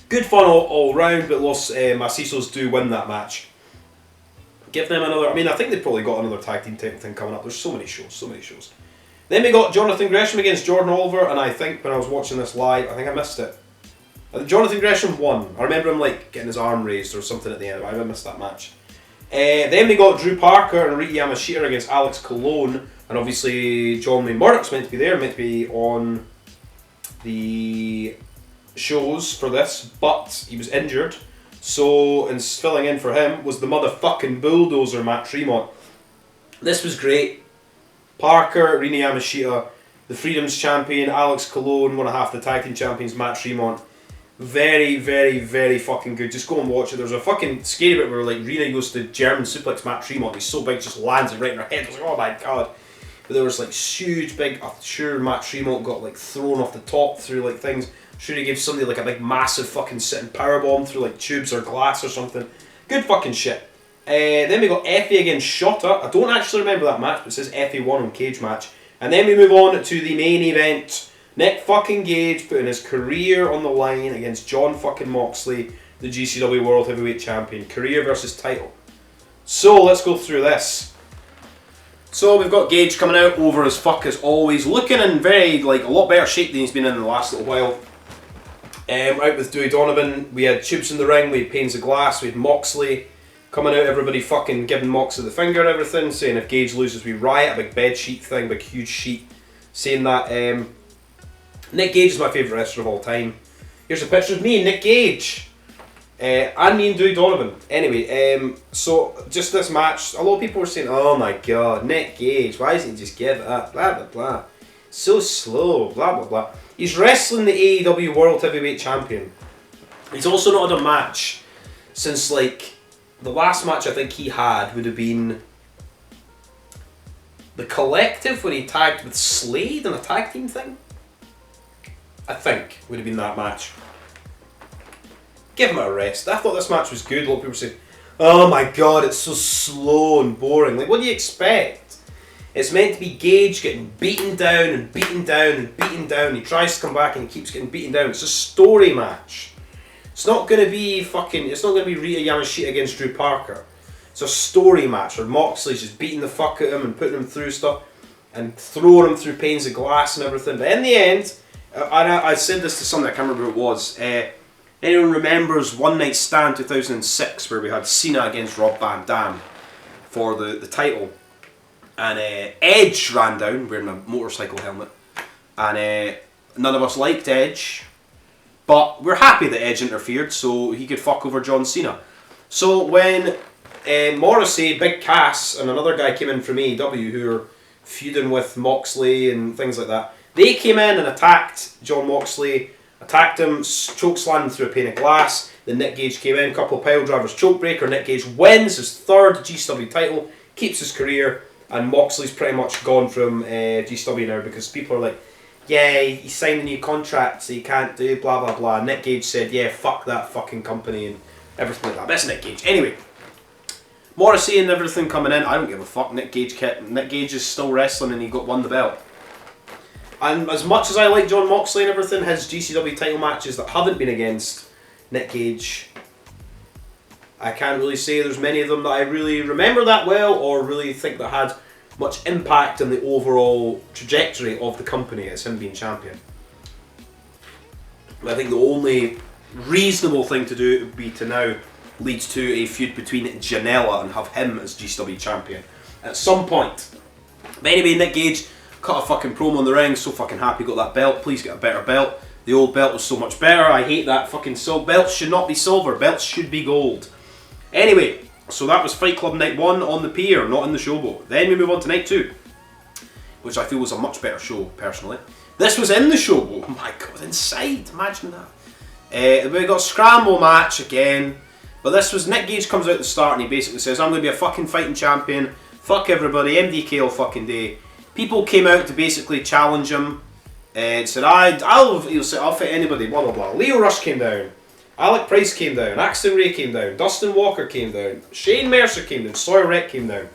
Good fun all round, but Los Macisos do win that match. Give them another, I think they've probably got another tag team title thing coming up. There's so many shows. Then we got Jonathan Gresham against Jordan Oliver, and I think when I was watching this live, I think I missed it. Jonathan Gresham won. I remember him like getting his arm raised or something at the end, but I missed that match. Then we got Drew Parker and Riki Yamashita against Alex Colon, and obviously John Wayne Murdoch's meant to be there, meant to be on the shows for this, but he was injured. So, and filling in for him was the motherfucking bulldozer Matt Tremont. This was great. Parker, Rina Yamashita, the Freedoms champion, Alex Colon, one of half the tag team champions, Matt Tremont. Very, very, very fucking good. Just go and watch it. There's a fucking scary bit where like Rina goes to German suplex Matt Tremont. He's so big, just lands it right in her head. I was like, oh my god. But there was like huge, big. I'm sure Matt Tremont got like thrown off the top through like things. I'm sure he gave somebody like a big, massive fucking sitting powerbomb through like tubes or glass or something. Good fucking shit. Then we got Effie against Shota. I don't actually remember that match, but it says Effie won on Cage Match. And then we move on to the main event. Nick fucking Gage putting his career on the line against John fucking Moxley, the GCW World Heavyweight Champion. Career versus title. So let's go through this. So we've got Gage coming out over as fuck as always, looking in very like a lot better shape than he's been in the last little while. Out with Dewey Donovan, we had Tubes in the ring, we had Panes of Glass, we had Moxley coming out, everybody fucking giving Moxley the finger and everything, saying if Gage loses we riot, a big bed sheet thing, big huge sheet, saying that Nick Gage is my favourite wrestler of all time. Here's a picture of me and Nick Gage. And me and Dewey Donovan. Anyway, so just this match, a lot of people were saying, oh my god, Nick Gage, why doesn't he just give it up, blah blah blah. So slow, blah blah blah. He's wrestling the AEW World Heavyweight Champion. He's also not had a match since like, the last match I think he had would have been the Collective when he tagged with Slade in a tag team thing. I think would have been that match. Give him a rest. I thought this match was good. A lot of people say, oh my god, it's so slow and boring. Like, what do you expect? It's meant to be Gage getting beaten down and beaten down and beaten down. He tries to come back and he keeps getting beaten down. It's a story match. It's not going to be it's not going to be Rita Yamashita against Drew Parker. It's a story match where Moxley's just beating the fuck out of him and putting him through stuff and throwing him through panes of glass and everything. But in the end, I said this to somebody, I can't remember who it was. Anyone remembers One Night Stand 2006 where we had Cena against Rob Van Dam for the title? And Edge ran down wearing a motorcycle helmet. And none of us liked Edge. But we're happy that Edge interfered so he could fuck over John Cena. So when Morrissey, Big Cass, and another guy came in from AEW who were feuding with Moxley and things like that, they came in and attacked John Moxley, attacked him, chokeslammed him through a pane of glass. Then Nick Gage came in, couple of pile drivers, chokebreaker. Nick Gage wins his third GCW title, keeps his career, and Moxley's pretty much gone from GCW now because people are like, yeah, he signed a new contract so he can't do blah blah blah. And Nick Gage said, yeah, fuck that fucking company and everything like that. That's Nick Gage. Anyway, Morrissey and everything coming in, I don't give a fuck. Nick Gage is still wrestling and he won the belt. And as much as I like John Moxley and everything, his GCW title matches that haven't been against Nick Gage, I can't really say there's many of them that I really remember that well or really think that had much impact on the overall trajectory of the company as him being champion. I think the only reasonable thing to do would be to now lead to a feud between Janela and have him as GCW champion at some point. But anyway, Nick Gage cut a fucking promo in the ring, so fucking happy got that belt. Please get a better belt. The old belt was so much better. I hate that fucking belts should not be silver. Belts should be gold. Anyway, so that was Fight Club Night 1 on the pier, not in the showboat. Then we move on to Night 2, which I feel was a much better show, personally. This was in the showboat. Oh my god, inside. Imagine that. We got a scramble match again. But this was, Nick Gage comes out at the start and he basically says, I'm going to be a fucking fighting champion. Fuck everybody. MDK all fucking day. People came out to basically challenge him. And said, I'll fight anybody, blah blah blah. Leo Rush came down. Alec Price came down, Axton Ray came down, Dustin Walker came down, Shane Mercer came down, Sawyer Wreck came down.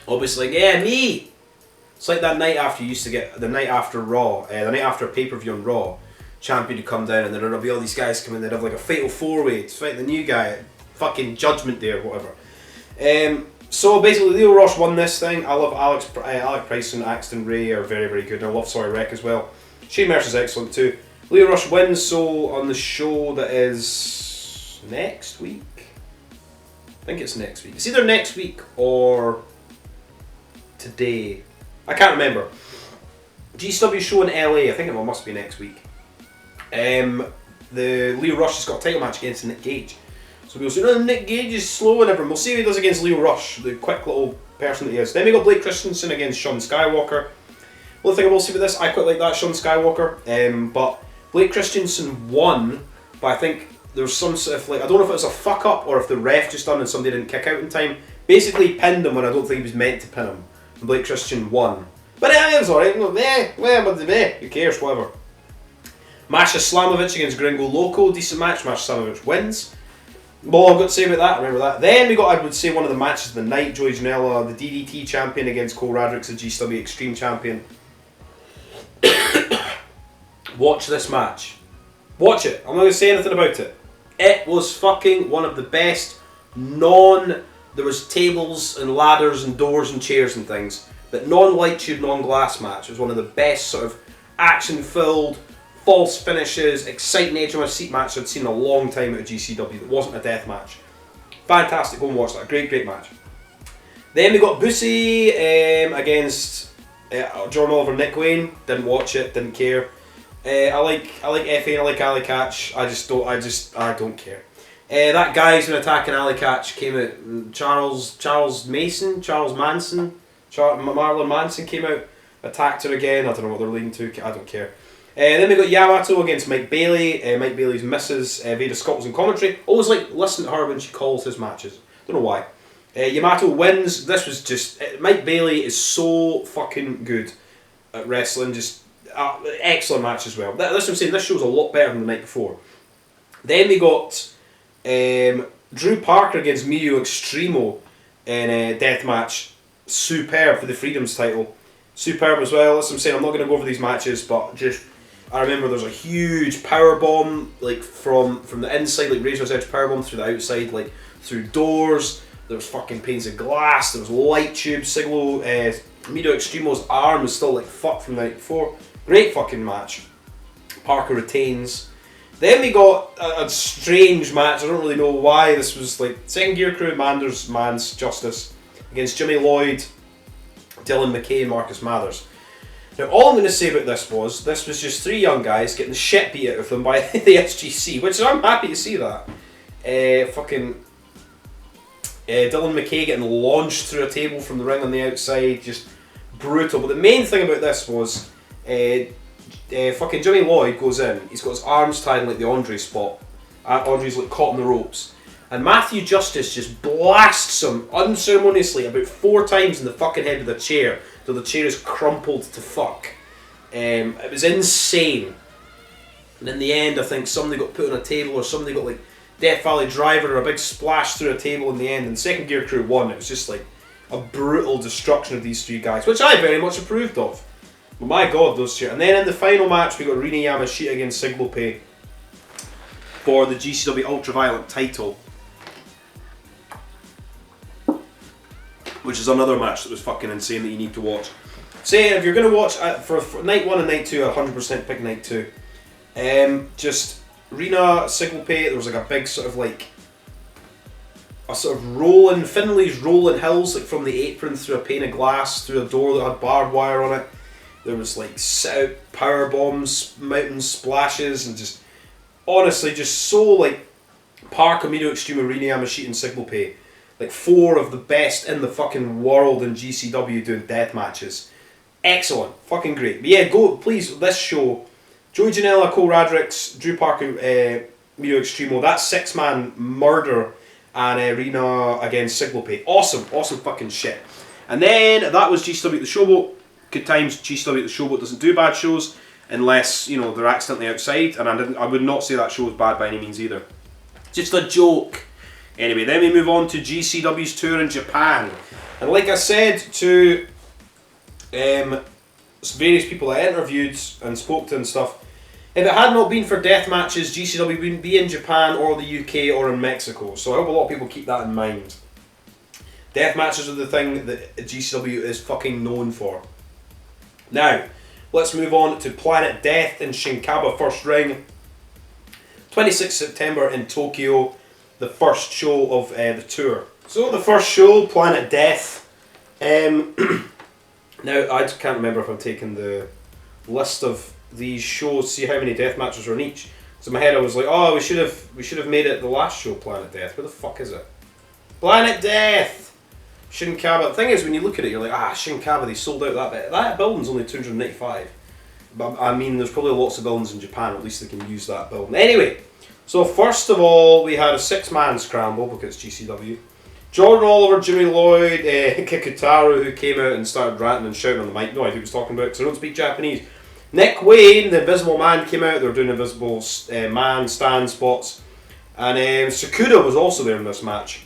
Obviously, yeah, me! It's like that night after you used to get, the night after Raw, the night after pay-per-view on Raw, champion would come down and there'd be all these guys coming, they'd have like a fatal four-way to fight the new guy, fucking Judgment Day or whatever. So basically, Leo Rush won this thing. I love Alec Price and Axton Ray are very, very good, and I love Sawyer Wreck as well. Shane Mercer's excellent too. Leo Rush wins, so on the show that is next week? I think it's next week. It's either next week or today. I can't remember. GCW show in LA, I think it must be next week. The Leo Rush has got a title match against Nick Gage. So we'll say, no, Nick Gage is slow and everything. We'll see how he does against Leo Rush, the quick little person that he is. Then we got Blake Christensen against Sean Skywalker. One thing I will say with this, I quite like that Sean Skywalker, but Blake Christensen won, but I think there's some sort of like, I don't know if it was a fuck up or if the ref just done and somebody didn't kick out in time. Basically pinned him when I don't think he was meant to pin him. And Blake Christian won. But it was alright, who cares, whatever. Masha Slamovich against Gringo Loco, decent match, Masha Slamovich wins. Well, I've got to say about that, remember that. Then we got, I would say, one of the matches of the night, Joey Janela, the DDT champion against Cole Radrick's the GCW Extreme champion. Watch this match. Watch it. I'm not going to say anything about it. It was fucking one of the best there was tables and ladders and doors and chairs and things, but non-light tube, non-glass match. It was one of the best sort of action-filled, false finishes, exciting edge on my seat match I'd seen in a long time at a GCW. It wasn't a death match. Fantastic. Go and watch that. Great, great match. Then we got Bussy against John Oliver, Nick Wayne. Didn't watch it. Didn't care. I like FA and I like Ali Catch. I don't care. That guy's been attacking Ali Catch came out. Charles Manson came out, attacked her again. I don't know what they're leading to. I don't care. Then we got Yamato against Mike Bailey. Mike Bailey's missus, Veda Scott was in commentary. Always like listen to her when she calls his matches. Don't know why. Yamato wins. This was just Mike Bailey is so fucking good at wrestling. Just excellent match as well. That's what I'm saying. This show's a lot better than the night before. Then we got Drew Parker against Miyu Extremo in a deathmatch. Superb for the Freedoms title. Superb as well. That's what I'm saying. I'm not going to go over these matches, but just I remember there's a huge power bomb like from the inside, like Razor's Edge power bomb through the outside, like through doors. There was fucking panes of glass. There was light tubes. Miyu Extremo's arm was still like fucked from the night before. Great fucking match. Parker retains. Then we got a strange match. I don't really know why. This was like Second Gear Crew, Man's Justice against Jimmy Lloyd Dylan McKay and Marcus Mathers. Now, all I'm going to say about this was just 3 young guys getting the shit beat out of them by the SGC, which I'm happy to see that. Dylan McKay getting launched through a table from the ring on the outside, just brutal. But the main thing about this was fucking Jimmy Lloyd goes in, he's got his arms tied in like the Andre spot. Andre's like caught in the ropes. And Matthew Justice just blasts him unceremoniously about 4 times in the fucking head of the chair, till the chair is crumpled to fuck. It was insane. And in the end, I think somebody got put on a table, or somebody got like Death Valley Driver, or a big splash through a table in the end, and Second Gear Crew won. It was just like a brutal destruction of these 3 guys, which I very much approved of. But my god, those two. And then in the final match, we got Rina Yamashita against Siglope for the GCW Ultraviolet title, which is another match that was fucking insane that you need to watch. Say, if you're going to watch for night 1 and night 2, 100% pick night 2. Just Rina, Siglope, there was like a big sort of like a sort of rolling, Finley's rolling hills like from the apron through a pane of glass, through a door that had barbed wire on it. There was like sit out power bombs, mountain splashes, and just honestly just so like Park, Amino Extreme, Rina Yamashita and Siglope. Like 4 of the best in the fucking world in GCW doing death matches. Excellent. Fucking great. But yeah, go, please, this show. Joey Janela, Cole Radricks, Drew Parker, Mio Extremo. That 6-man murder and Rena against Siglope. Awesome. Awesome fucking shit. And then that was GCW at the Showboat. Good times. GCW at the Showboat doesn't do bad shows unless, you know, they're accidentally outside. And I would not say that show was bad by any means either. Just a joke. Anyway, then we move on to GCW's tour in Japan. And like I said to various people I interviewed and spoke to and stuff, if it had not been for death matches, GCW wouldn't be in Japan or the UK or in Mexico. So I hope a lot of people keep that in mind. Death matches are the thing that GCW is fucking known for. Now, let's move on to Planet Death in Shinkaba First Ring. 26th September in Tokyo. The first show of the tour. So the first show, Planet Death. Now I can't remember if I'm taking the list of these shows, see how many death matches are in each. So in my head I was like, oh, we should have made it the last show, Planet Death. Where the fuck is it? Planet Death! Shinkaba. The thing is, when you look at it, you're like, Shinkaba, they sold out that bit. That building's only 295. But I mean, there's probably lots of buildings in Japan, at least they can use that building. Anyway. So first of all, we had a 6-man scramble because it's GCW. Jordan Oliver, Jimmy Lloyd, Kikutaru, who came out and started ranting and shouting on the mic. No idea who he was talking about because I don't speak Japanese. Nick Wayne, the Invisible Man, came out. They were doing Invisible Man stand spots. And Sakuda was also there in this match.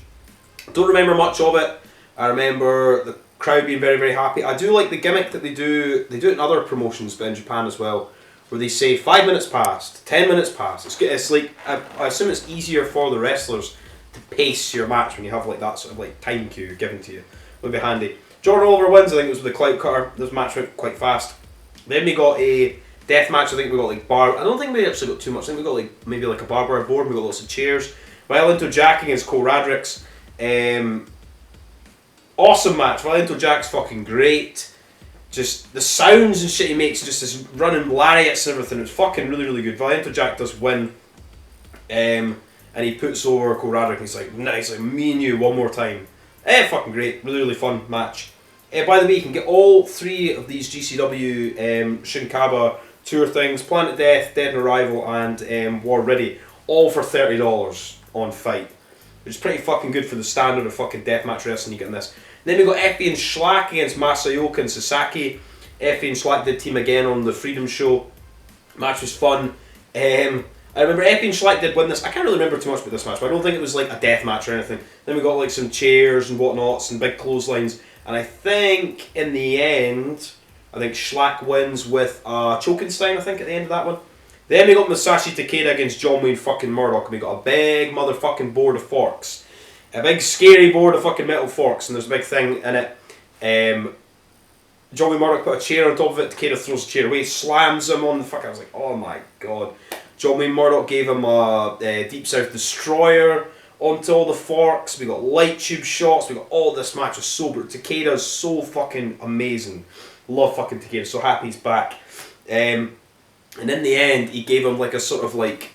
Don't remember much of it. I remember the crowd being very, very happy. I do like the gimmick that they do. They do it in other promotions, but in Japan as well, where they say 5 minutes passed, 10 minutes passed. It's like, I assume it's easier for the wrestlers to pace your match when you have like that sort of like time cue given to you. Would be handy. Jordan Oliver wins, I think it was with the Clout Cutter. This match went quite fast. Then we got a death match, I think we got like I don't think we actually got too much. I think we got like maybe like a barbed wire board, we got lots of chairs. Violento Jack against Cole Radricks. Awesome match. Violento Jack's fucking great. Just the sounds and shit he makes, just this running lariats and everything, it's fucking really, really good. Violento Jack does win, and he puts over Cole Radrick and he's like, nice, like me and you one more time. Fucking great, really, really fun match. By the way, you can get all 3 of these GCW Shinkaba tour things, Planet Death, Dead and Arrival, and War Ready, all for $30 on Fight, which is pretty fucking good for the standard of fucking deathmatch wrestling you get in this. Then we got Effie and Schlack against Masayoka and Sasaki. Effie and Schlack did team again on the Freedom Show. Match was fun. I remember Effie and Schlack did win this. I can't really remember too much about this match, but I don't think it was like a death match or anything. Then we got like some chairs and whatnots and big clotheslines. And I think in the end, I think Schlack wins with Chokenstein, I think, at the end of that one. Then we got Masashi Takeda against John Wayne fucking Murdoch. And we got a big motherfucking board of forks. A big scary board of fucking metal forks, and there's a big thing in it. John Wayne Murdoch put a chair on top of it. Takeda throws the chair away, slams him on the fuck. I was like, oh my god. John Wayne Murdoch gave him a Deep South Destroyer onto all the forks. We got light tube shots. We got all this match was so brutal. Takeda's so fucking amazing. Love fucking Takeda. So happy he's back. And in the end, he gave him like a sort of like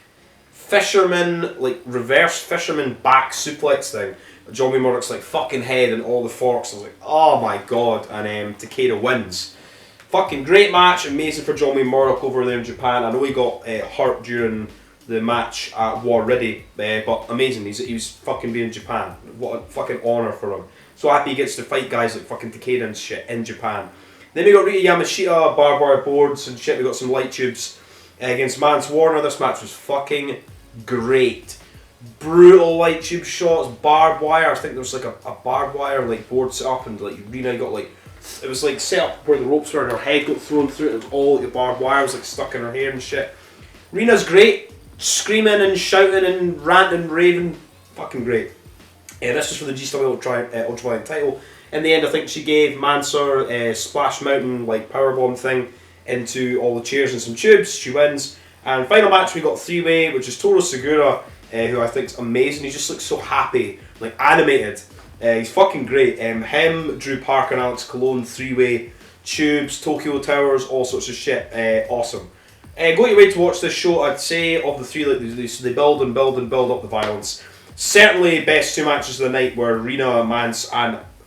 fisherman, like reverse fisherman back suplex thing. John Wayne Murdoch's like fucking head and all the forks. I was like, oh my god. And Takeda wins. Fucking great match. Amazing for John Wayne Murdoch over there in Japan. I know he got hurt during the match at War Ready, but amazing. He was fucking being in Japan. What a fucking honour for him. So happy he gets to fight guys like fucking Takeda and shit in Japan. Then we got Rita Yamashita, barbed wire boards and shit. We got some light tubes against Mance Warner. This match was fucking great. Brutal light tube shots, barbed wire. I think there was like a barbed wire like board set up, and like Rita got like, it was like set up where the ropes were and her head got thrown through it. It was all like the barbed wire was like stuck in her hair and shit. Rita's great, screaming and shouting and ranting, raving, fucking great. This was for the GCW Ultraviolet title. In the end, I think she gave Mansour a Splash Mountain like powerbomb thing into all the chairs and some tubes. She wins. And final match, we got three-way, which is Toru Segura, who I think is amazing. He just looks so happy, like animated. He's fucking great. Him, Drew Parker, and Alex Colon, three-way, tubes, Tokyo Towers, all sorts of shit. Awesome. Go your way to watch this show. I'd say of the three, like they build and build and build up the violence. Certainly, best two matches of the night were Rina Mance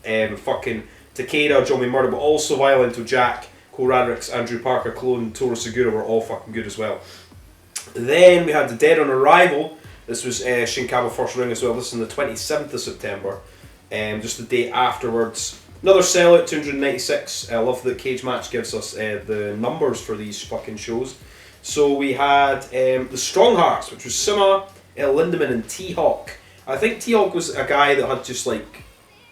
and fucking Takeda, John Wayne Murdoch, but also Violento Jack, Cole Radricks, Andrew Parker, Clone, Toru Segura were all fucking good as well. Then we had the Dead on Arrival. This was Shinkawa First Ring as well. This is on the 27th of September, just the day afterwards. Another sellout, 296. I love that Cage Match gives us the numbers for these fucking shows. So we had the Strong Hearts, which was Sima, Lindemann and T-Hawk. I think T-Hawk was a guy that had just like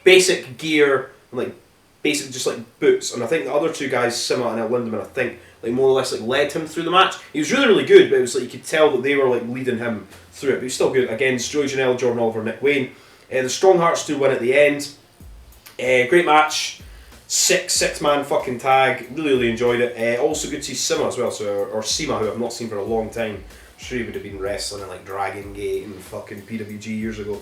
basic gear and like basic just like boots, and I think the other two guys, Sima and Lindemann, I think like more or less like led him through the match. He was really, really good, but it was like you could tell that they were like leading him through it, but he was still good. Against Joey Janela, Jordan Oliver, Nick Wayne. The Strong Hearts do win at the end. Great match. Six-man fucking tag. Really, really enjoyed it. Also good to see Sima as well, or Sima, who I've not seen for a long time. I'm sure he would have been wrestling in like Dragon Gate and fucking PWG years ago.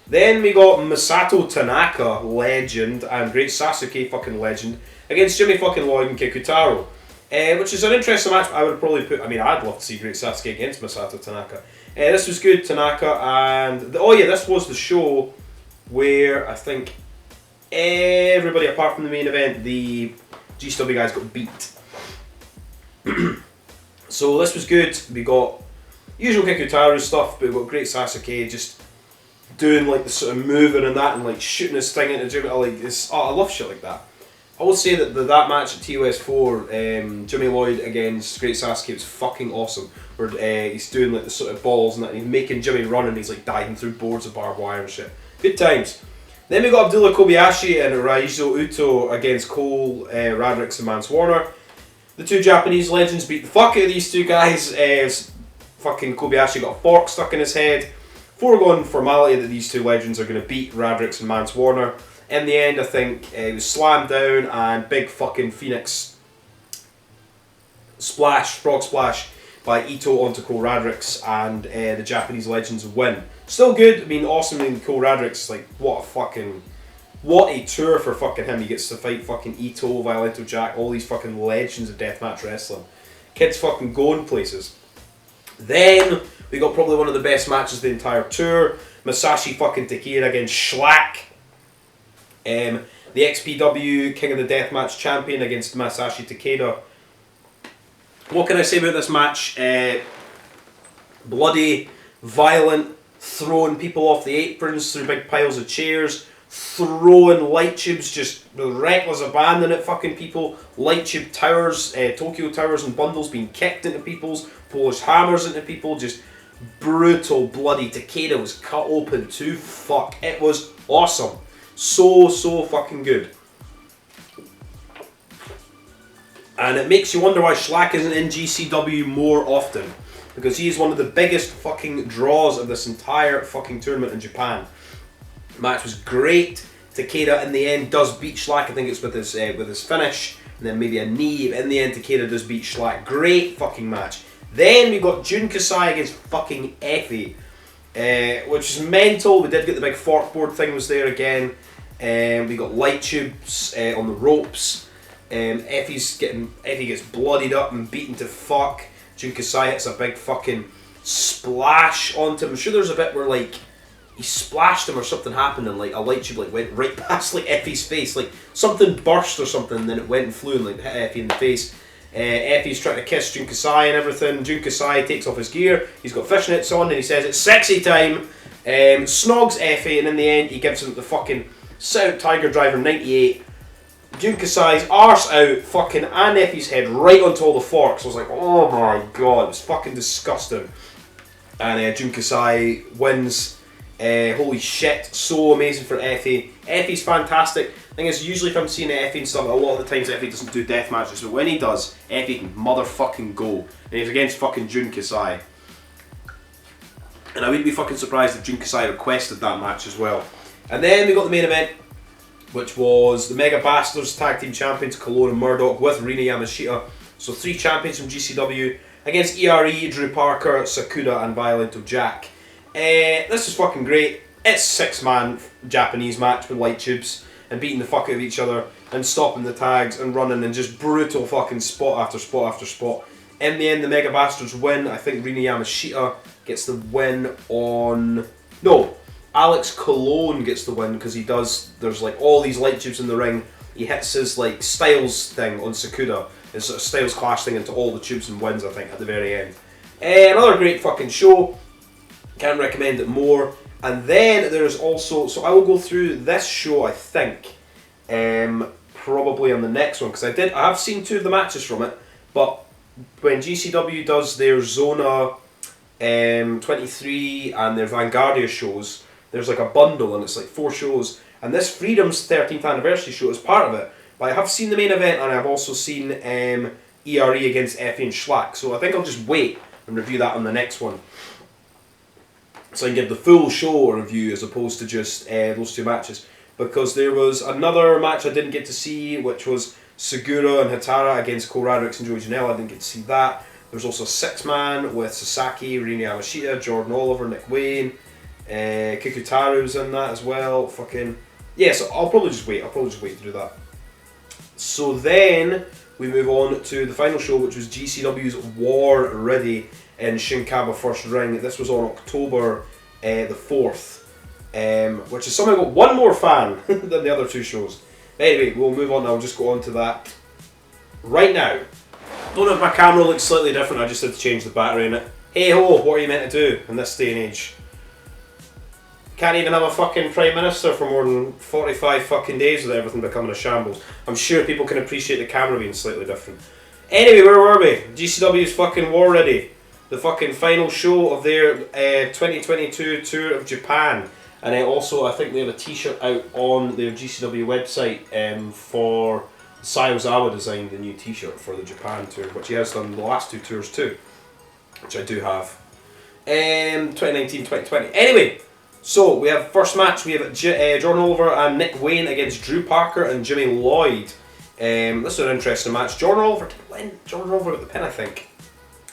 Then we got Masato Tanaka, legend, and Great Sasuke, fucking legend, against Jimmy fucking Lloyd and Kikutaro. Which is an interesting match. I would probably put, I'd love to see Great Sasuke against Masato Tanaka. This was good, Tanaka, and this was the show where I think everybody apart from the main event, the GCW guys got beat. So this was good. We got usual Kikutaro stuff, but we got Great Sasuke just doing like the sort of moving and that, and like shooting his thing into Jimmy. I love shit like that. I will say that that match at TOS 4, Jimmy Lloyd against Great Sasuke, was fucking awesome. Where he's doing like the sort of balls and that, and he's making Jimmy run, and he's like diving through boards of barbed wire and shit. Good times. Then we got Abdullah Kobayashi and Raizo Uto against Cole Radricks and Mance Warner. The two Japanese legends beat the fuck out of these two guys. Fucking Kobayashi got a fork stuck in his head. Foregone formality that these two legends are going to beat Radricks and Mance Warner. In the end, I think he was slammed down, and big fucking Phoenix frog splash by Ito onto Cole Radricks, and the Japanese legends win. Still good. Awesome. Cole Radricks, like, what a tour for fucking him. He gets to fight fucking Ito, Violento Jack, all these fucking legends of deathmatch wrestling. Kid's fucking going places. Then we got probably one of the best matches of the entire tour. Masashi fucking Takeda against Schlack. The XPW King of the Deathmatch champion against Masashi Takeda. What can I say about this match? Bloody, violent, throwing people off the aprons through big piles of chairs, throwing light tubes, just reckless abandon at fucking people, light tube towers, Tokyo towers and bundles being kicked into people's, Polish hammers into people, just brutal, bloody. Takeda was cut open to fuck. It was awesome. So fucking good. And it makes you wonder why Schlack isn't in GCW more often, because he is one of the biggest fucking draws of this entire fucking tournament in Japan. The match was great. Takeda in the end does beat Schlack. I think it's with his finish, and then maybe a knee. In the end, Takeda does beat Schlack. Great fucking match. Then we got Jun Kasai against fucking Effie. which is mental. We did get the big fork board thing was there again. We got light tubes on the ropes. Effie gets bloodied up and beaten to fuck. Jun Kasai hits a big fucking splash onto him. I'm sure there's a bit where like he splashed him or something happened and like a light tube like went right past like Effie's face. Like something burst or something and then it went and flew and like hit Effie in the face. Effie's trying to kiss Jun Kasai and everything. Jun Kasai takes off his gear. He's got fishnets on and he says it's sexy time. Snogs Effie and in the end he gives him the fucking South Tiger Driver 98. Jun Kasai's arse out, fucking and Effie's head right onto all the forks. I was like, oh my god, it was fucking disgusting. And Jun Kasai wins. Holy shit, so amazing for Effie. Effie's fantastic. Thing is, usually if I'm seeing Effie and stuff, a lot of the times Effie doesn't do death matches, but when he does, Effie can motherfucking go. And he's against fucking Jun Kasai. And I wouldn't be fucking surprised if Jun Kasai requested that match as well. And then we got the main event, which was the Mega Bastards Tag Team Champions, Cologne and Murdoch with Rina Yamashita. So 3 champions from GCW against ERE, Drew Parker, Sakuda and Violento Jack. This is fucking great. It's a 6-man Japanese match with light tubes and beating the fuck out of each other and stopping the tags and running and just brutal fucking spot after spot after spot. In the end, the Mega Bastards win. I think Rina Yamashita gets the win on... No, Alex Cologne gets the win because he does... There's like all these light tubes in the ring. He hits his like Styles thing on Sakuda. His sort of Styles Clash thing into all the tubes and wins, I think, at the very end. Another great fucking show. Can't recommend it more. And then there's also... So I will go through this show, I think, probably on the next one. Because I have seen 2 of the matches from it. But when GCW does their Zona 23 and their Vanguardia shows, there's like a bundle and it's like 4 shows. And this Freedom's 13th anniversary show is part of it. But I have seen the main event and I've also seen ERE against Effie and Schlack. So I think I'll just wait and review that on the next one. So I can give the full show review as opposed to just those 2 matches. Because there was another match I didn't get to see, which was Segura and Hatara against Cole Radricks and Joey Janela. I didn't get to see that. There's also a 6-man with Sasaki, Rina Yamashita, Jordan Oliver, Nick Wayne. Kikutaru's in that as well. Fucking... Yeah, so I'll probably just wait. To do that. So then we move on to the final show, which was GCW's War Ready in Shinkaba First Ring. This was on October the 4th, which has somehow got one more fan than the other 2 shows. But anyway, we'll move on. I'll just go on to that right now. Don't know if my camera looks slightly different. I just had to change the battery in it. Hey ho, what are you meant to do in this day and age? Can't even have a fucking Prime Minister for more than 45 fucking days without everything becoming a shambles. I'm sure people can appreciate the camera being slightly different. Anyway, where were we? GCW's fucking War Ready. The fucking final show of their 2022 tour of Japan. And also, I think they have a t-shirt out on their GCW website for Sai Ozawa designed the new t-shirt for the Japan tour, which he has done the last 2 tours too, which I do have. 2019-2020. Anyway, so we have first match, we have Jordan Oliver and Nick Wayne against Drew Parker and Jimmy Lloyd. This is an interesting match. Jordan Oliver did win. Jordan Oliver got the pin, I think.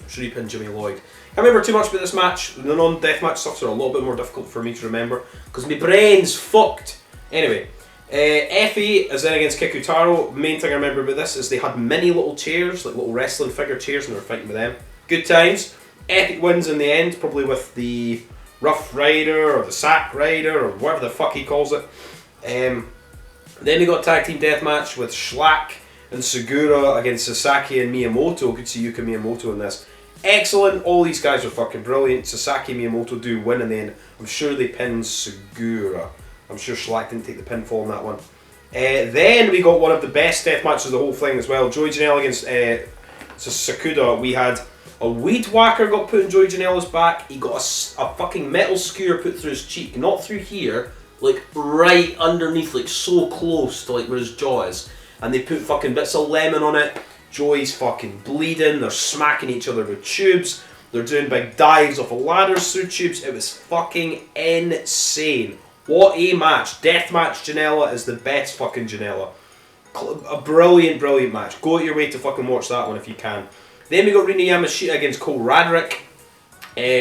I'm sure he pinned Jimmy Lloyd. Can't remember too much about this match. The non-deathmatch stuffs are a little bit more difficult for me to remember because my brain's fucked. Anyway, Effie is in against Kikutaro. Main thing I remember about this is they had mini little chairs, like little wrestling figure chairs, and they were fighting with them. Good times. Epic wins in the end, probably with the Rough Rider or the Sack Rider or whatever the fuck he calls it. Then we got a tag team deathmatch with Schlack and Segura against Sasaki and Miyamoto. Good to see Yuka Miyamoto in this. Excellent. All these guys are fucking brilliant. Sasaki and Miyamoto do win in the end. I'm sure they pinned Segura. I'm sure Schlack didn't take the pinfall in that one. Then we got one of the best death matches of the whole thing as well. Joey Janela against Sakuda. We had a weed whacker got put in Joey Janela's back. He got a fucking metal skewer put through his cheek. Not through here. Like right underneath, like so close to like where his jaw is. And they put fucking bits of lemon on it. Joey's fucking bleeding. They're smacking each other with tubes. They're doing big dives off of ladders through tubes. It was fucking insane. What a match. Deathmatch Janela is the best fucking Janela. A brilliant, brilliant match. Go out your way to fucking watch that one if you can. Then we got Rina Yamashita against Cole Radrick.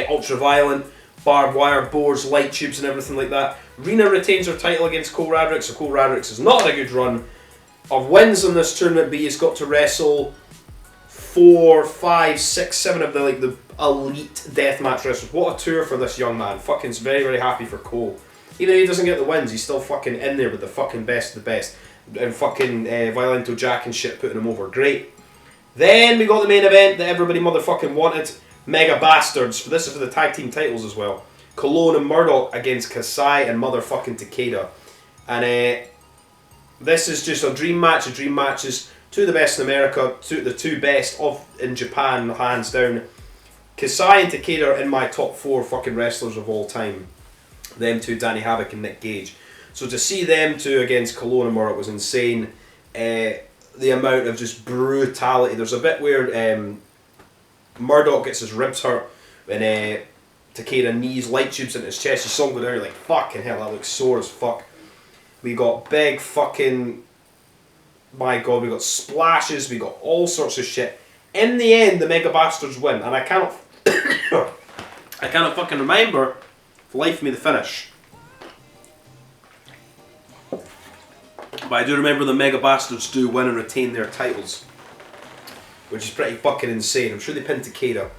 Ultra Violent. barbed wire, boards, light tubes and everything like that. Rena retains her title against Cole Radrick, so Cole Radrick has not had a good run of wins in this tournament, but he's got to wrestle 4, 5, 6, 7 of the elite deathmatch wrestlers. What a tour for this young man. Fucking very, very happy for Cole. Even though he doesn't get the wins, he's still fucking in there with the fucking best of the best. And fucking Violento Jack and shit putting him over. Great. Then we got the main event that everybody motherfucking wanted. Mega Bastards. This is for the tag team titles as well. Cologne and Murdoch against Kasai and motherfucking Takeda. And this is just a dream match. A dream match is two of the best in America, the two best in Japan, hands down. Kasai and Takeda are in my top 4 fucking wrestlers of all time. Them two, Danny Havoc and Nick Gage. So to see them two against Cologne and Murdoch was insane. The amount of just brutality. There's a bit where Murdoch gets his ribs hurt and Takeda knees light tubes into his chest. You saw him go down, you're like, fucking hell, that looks sore as fuck. We got big fucking, my god, we got splashes, we got all sorts of shit. In the end, the Mega Bastards win, and I cannot, I cannot fucking remember for life of me the finish. But I do remember the Mega Bastards do win and retain their titles, which is pretty fucking insane. I'm sure they pinned Takeda.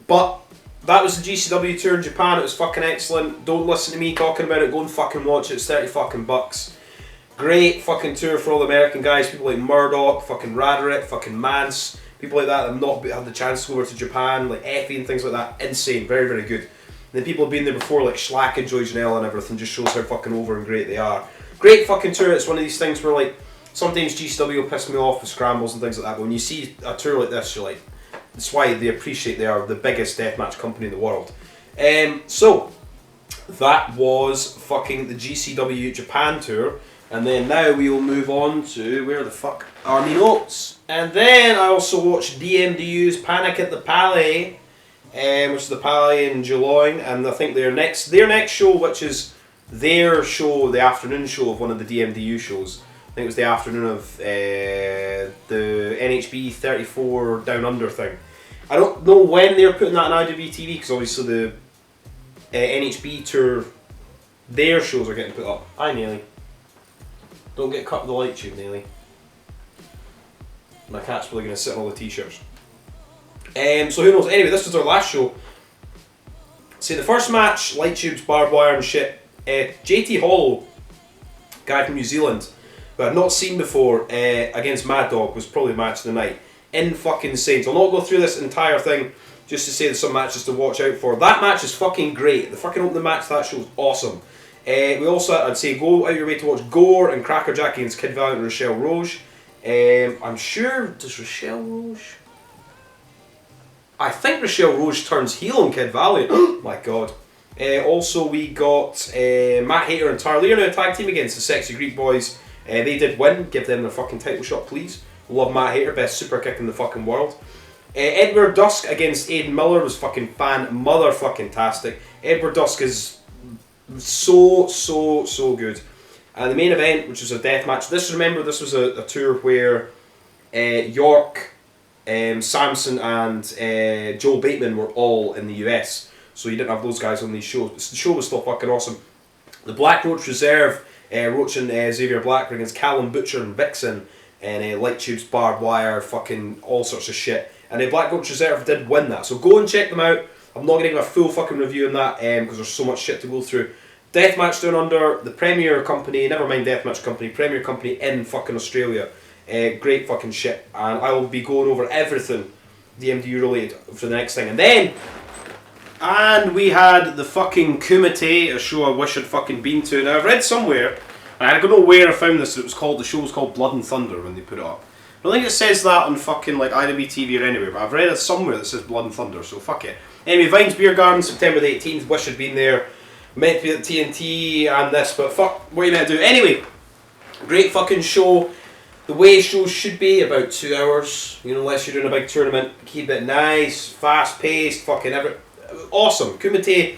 But that was the GCW tour in Japan. It was fucking excellent. Don't listen to me talking about it. Go and fucking watch it. It's 30 fucking bucks. Great fucking tour for all the American guys. People like Murdoch, fucking Radrick, fucking Mance. People like that have not had the chance to go over to Japan, like Effie and things like that. Insane. Very, very good. And then people have been there before, like Schlack and Joy Janela and everything. Just shows how fucking over and great they are. Great fucking tour. It's one of these things where, like, sometimes GCW will piss me off with scrambles and things like that. But when you see a tour like this, you're like, that's why they appreciate they are the biggest deathmatch company in the world. So, that was fucking the GCW Japan tour. And then now we will move on to, where the fuck are me notes? And then I also watched DMDU's Panic at the Palais, which is the Palais in Geelong. And I think their next show, which is their show, the afternoon show of one of the DMDU shows. I think it was the afternoon of the NHB 34 Down Under thing. I don't know when they're putting that on IWTV because obviously the NHB tour, their shows are getting put up. Hi, Nellie. Don't get cut with the light tube, Nellie. My cat's probably going to sit on all the t-shirts. So who knows? Anyway, this was our last show. See, the first match, light tubes, barbed wire and shit. JT Hollow, guy from New Zealand, who I'd not seen before, against Mad Dog, was probably the match of the night. In fucking insane. So I'll not go through this entire thing, just to say there's some matches to watch out for. That match is fucking great. The fucking opening match to that show is awesome. We also, I'd say, go out your way to watch Gore and Crackerjack against Kid Valiant and Rochelle Roge. I'm sure, does Rochelle Roge? I think Rochelle Roge turns heel on Kid Valiant. Oh my god. Also, we got Matt Hayter and Tarly in a tag team against the Sexy Greek Boys. They did win. Give them their fucking title shot, please. Love Matt Hayter, best super kick in the fucking world. Edward Dusk against Aiden Miller was fucking fan-motherfucking-tastic. Edward Dusk is so good. And the main event, which was a death match. This was a tour where York, Samson and Joel Bateman were all in the US. So you didn't have those guys on these shows. The show was still fucking awesome. The Black Roach Reserve, Roach and Xavier Black against Callum Butcher and Vixen. And light tubes, barbed wire, fucking all sorts of shit. And Black Roach Reserve did win that. So go and check them out. I'm not going to give a full fucking review on that because there's so much shit to go through. Deathmatch Down Under, the premier company, never mind Deathmatch company, premier company in fucking Australia. Great fucking shit. And I will be going over everything DMDU related for the next thing. And we had the fucking Kumite, a show I wish I'd fucking been to. Now I've read somewhere, and I don't know where I found this, the show was called Blood and Thunder when they put it up. I don't think it says that on fucking like IWTV or anywhere, but I've read it somewhere that says Blood and Thunder, so fuck it. Anyway, Vine's Beer Garden, September the 18th, wish I'd been there. Meant to be at TNT and this, but fuck, what are you meant to do? Anyway, great fucking show. The way shows should be, about 2 hours, you know, unless you're doing a big tournament. Keep it nice, fast paced, fucking awesome. Kumite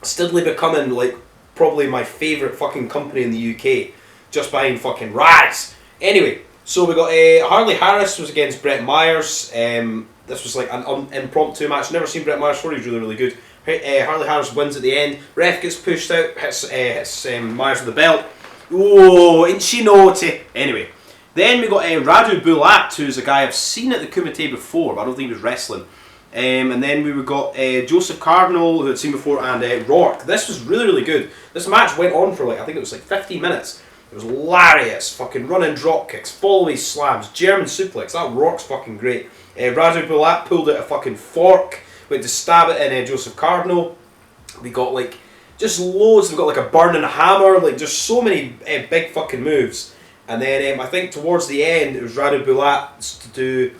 steadily becoming like probably my favourite fucking company in the UK, just behind fucking Rise. Anyway, so we got Harley Harris was against Brett Myers. This was like an impromptu match. Never seen Brett Myers before. He's really good. Harley Harris wins at the end. Ref gets pushed out, hits Myers with the belt. Oh, ain't she naughty? Anyway, then we got Radu Bulat, who's a guy I've seen at the Kumite before, but I don't think he was wrestling. And then we got Joseph Cardinal, who I'd seen before, and Rourke. This was really, really good. This match went on for like, I think it was like 15 minutes. It was lariats, fucking running drop kicks, followays slams, German suplex. That Rourke's fucking great. Radu Bulat pulled out a fucking fork, went to stab it in Joseph Cardinal. We got like, just loads. We got like a burning hammer, like just so many big fucking moves. And then I think towards the end, it was Radu Bulat to do.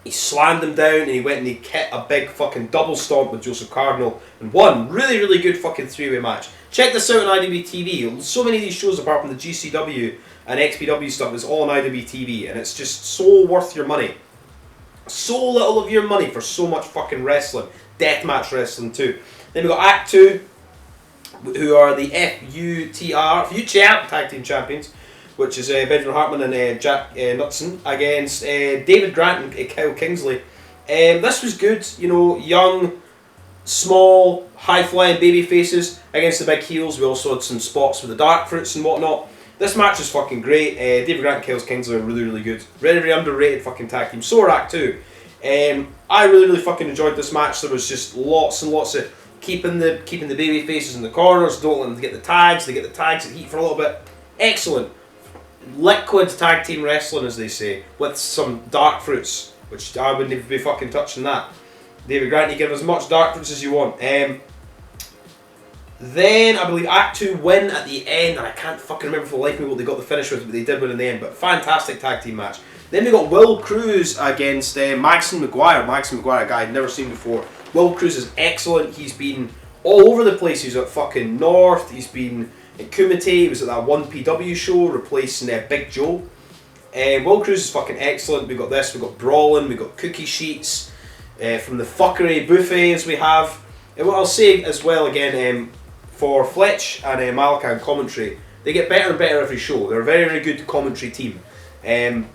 He slammed him down and he went and he hit a big fucking double stomp with Joseph Cardinal and won. Really, really good fucking three-way match. Check this out on IWB TV. So many of these shows, apart from the GCW and XPW stuff, is all on IWB TV, and it's just so worth your money. So little of your money for so much fucking wrestling. Deathmatch wrestling too. Then we got Act 2, who are the FUTR Tag Team Champions, which is Benjamin Hartman and Jack Knudsen against David Grant and Kyle Kingsley. This was good, you know, young, small, high-flying baby faces against the big heels. We also had some spots with the dark fruits and whatnot. This match is fucking great. David Grant and Kyle Kingsley are really, really good. Very, very underrated fucking tag team. So are Act 2. I really, really fucking enjoyed this match. There was just lots and lots of keeping the baby faces in the corners. Don't let them get the tags. They get the tags at heat for a little bit. Excellent. Liquid tag team wrestling, as they say, with some dark fruits, which I wouldn't even be fucking touching that. David Grant, you give as much dark fruits as you want. Then I believe Act 2 win at the end, and I can't fucking remember for the life of me what they got the finish with, but they did win in the end. But fantastic tag team match. Then we got Will Cruz against Maxon McGuire. Maxon McGuire, a guy I'd never seen before. Will Cruz is excellent. He's been all over the place. He's at fucking North. He's been in Kumite. He was at that 1PW show replacing Big Joe. Will Cruz is fucking excellent. We got this. We got Brawling. We got Cookie Sheets from the fuckery buffets we have. And what I'll say as well again, for Fletch and Malachi commentary, they get better and better every show. They're a very, very good commentary team. In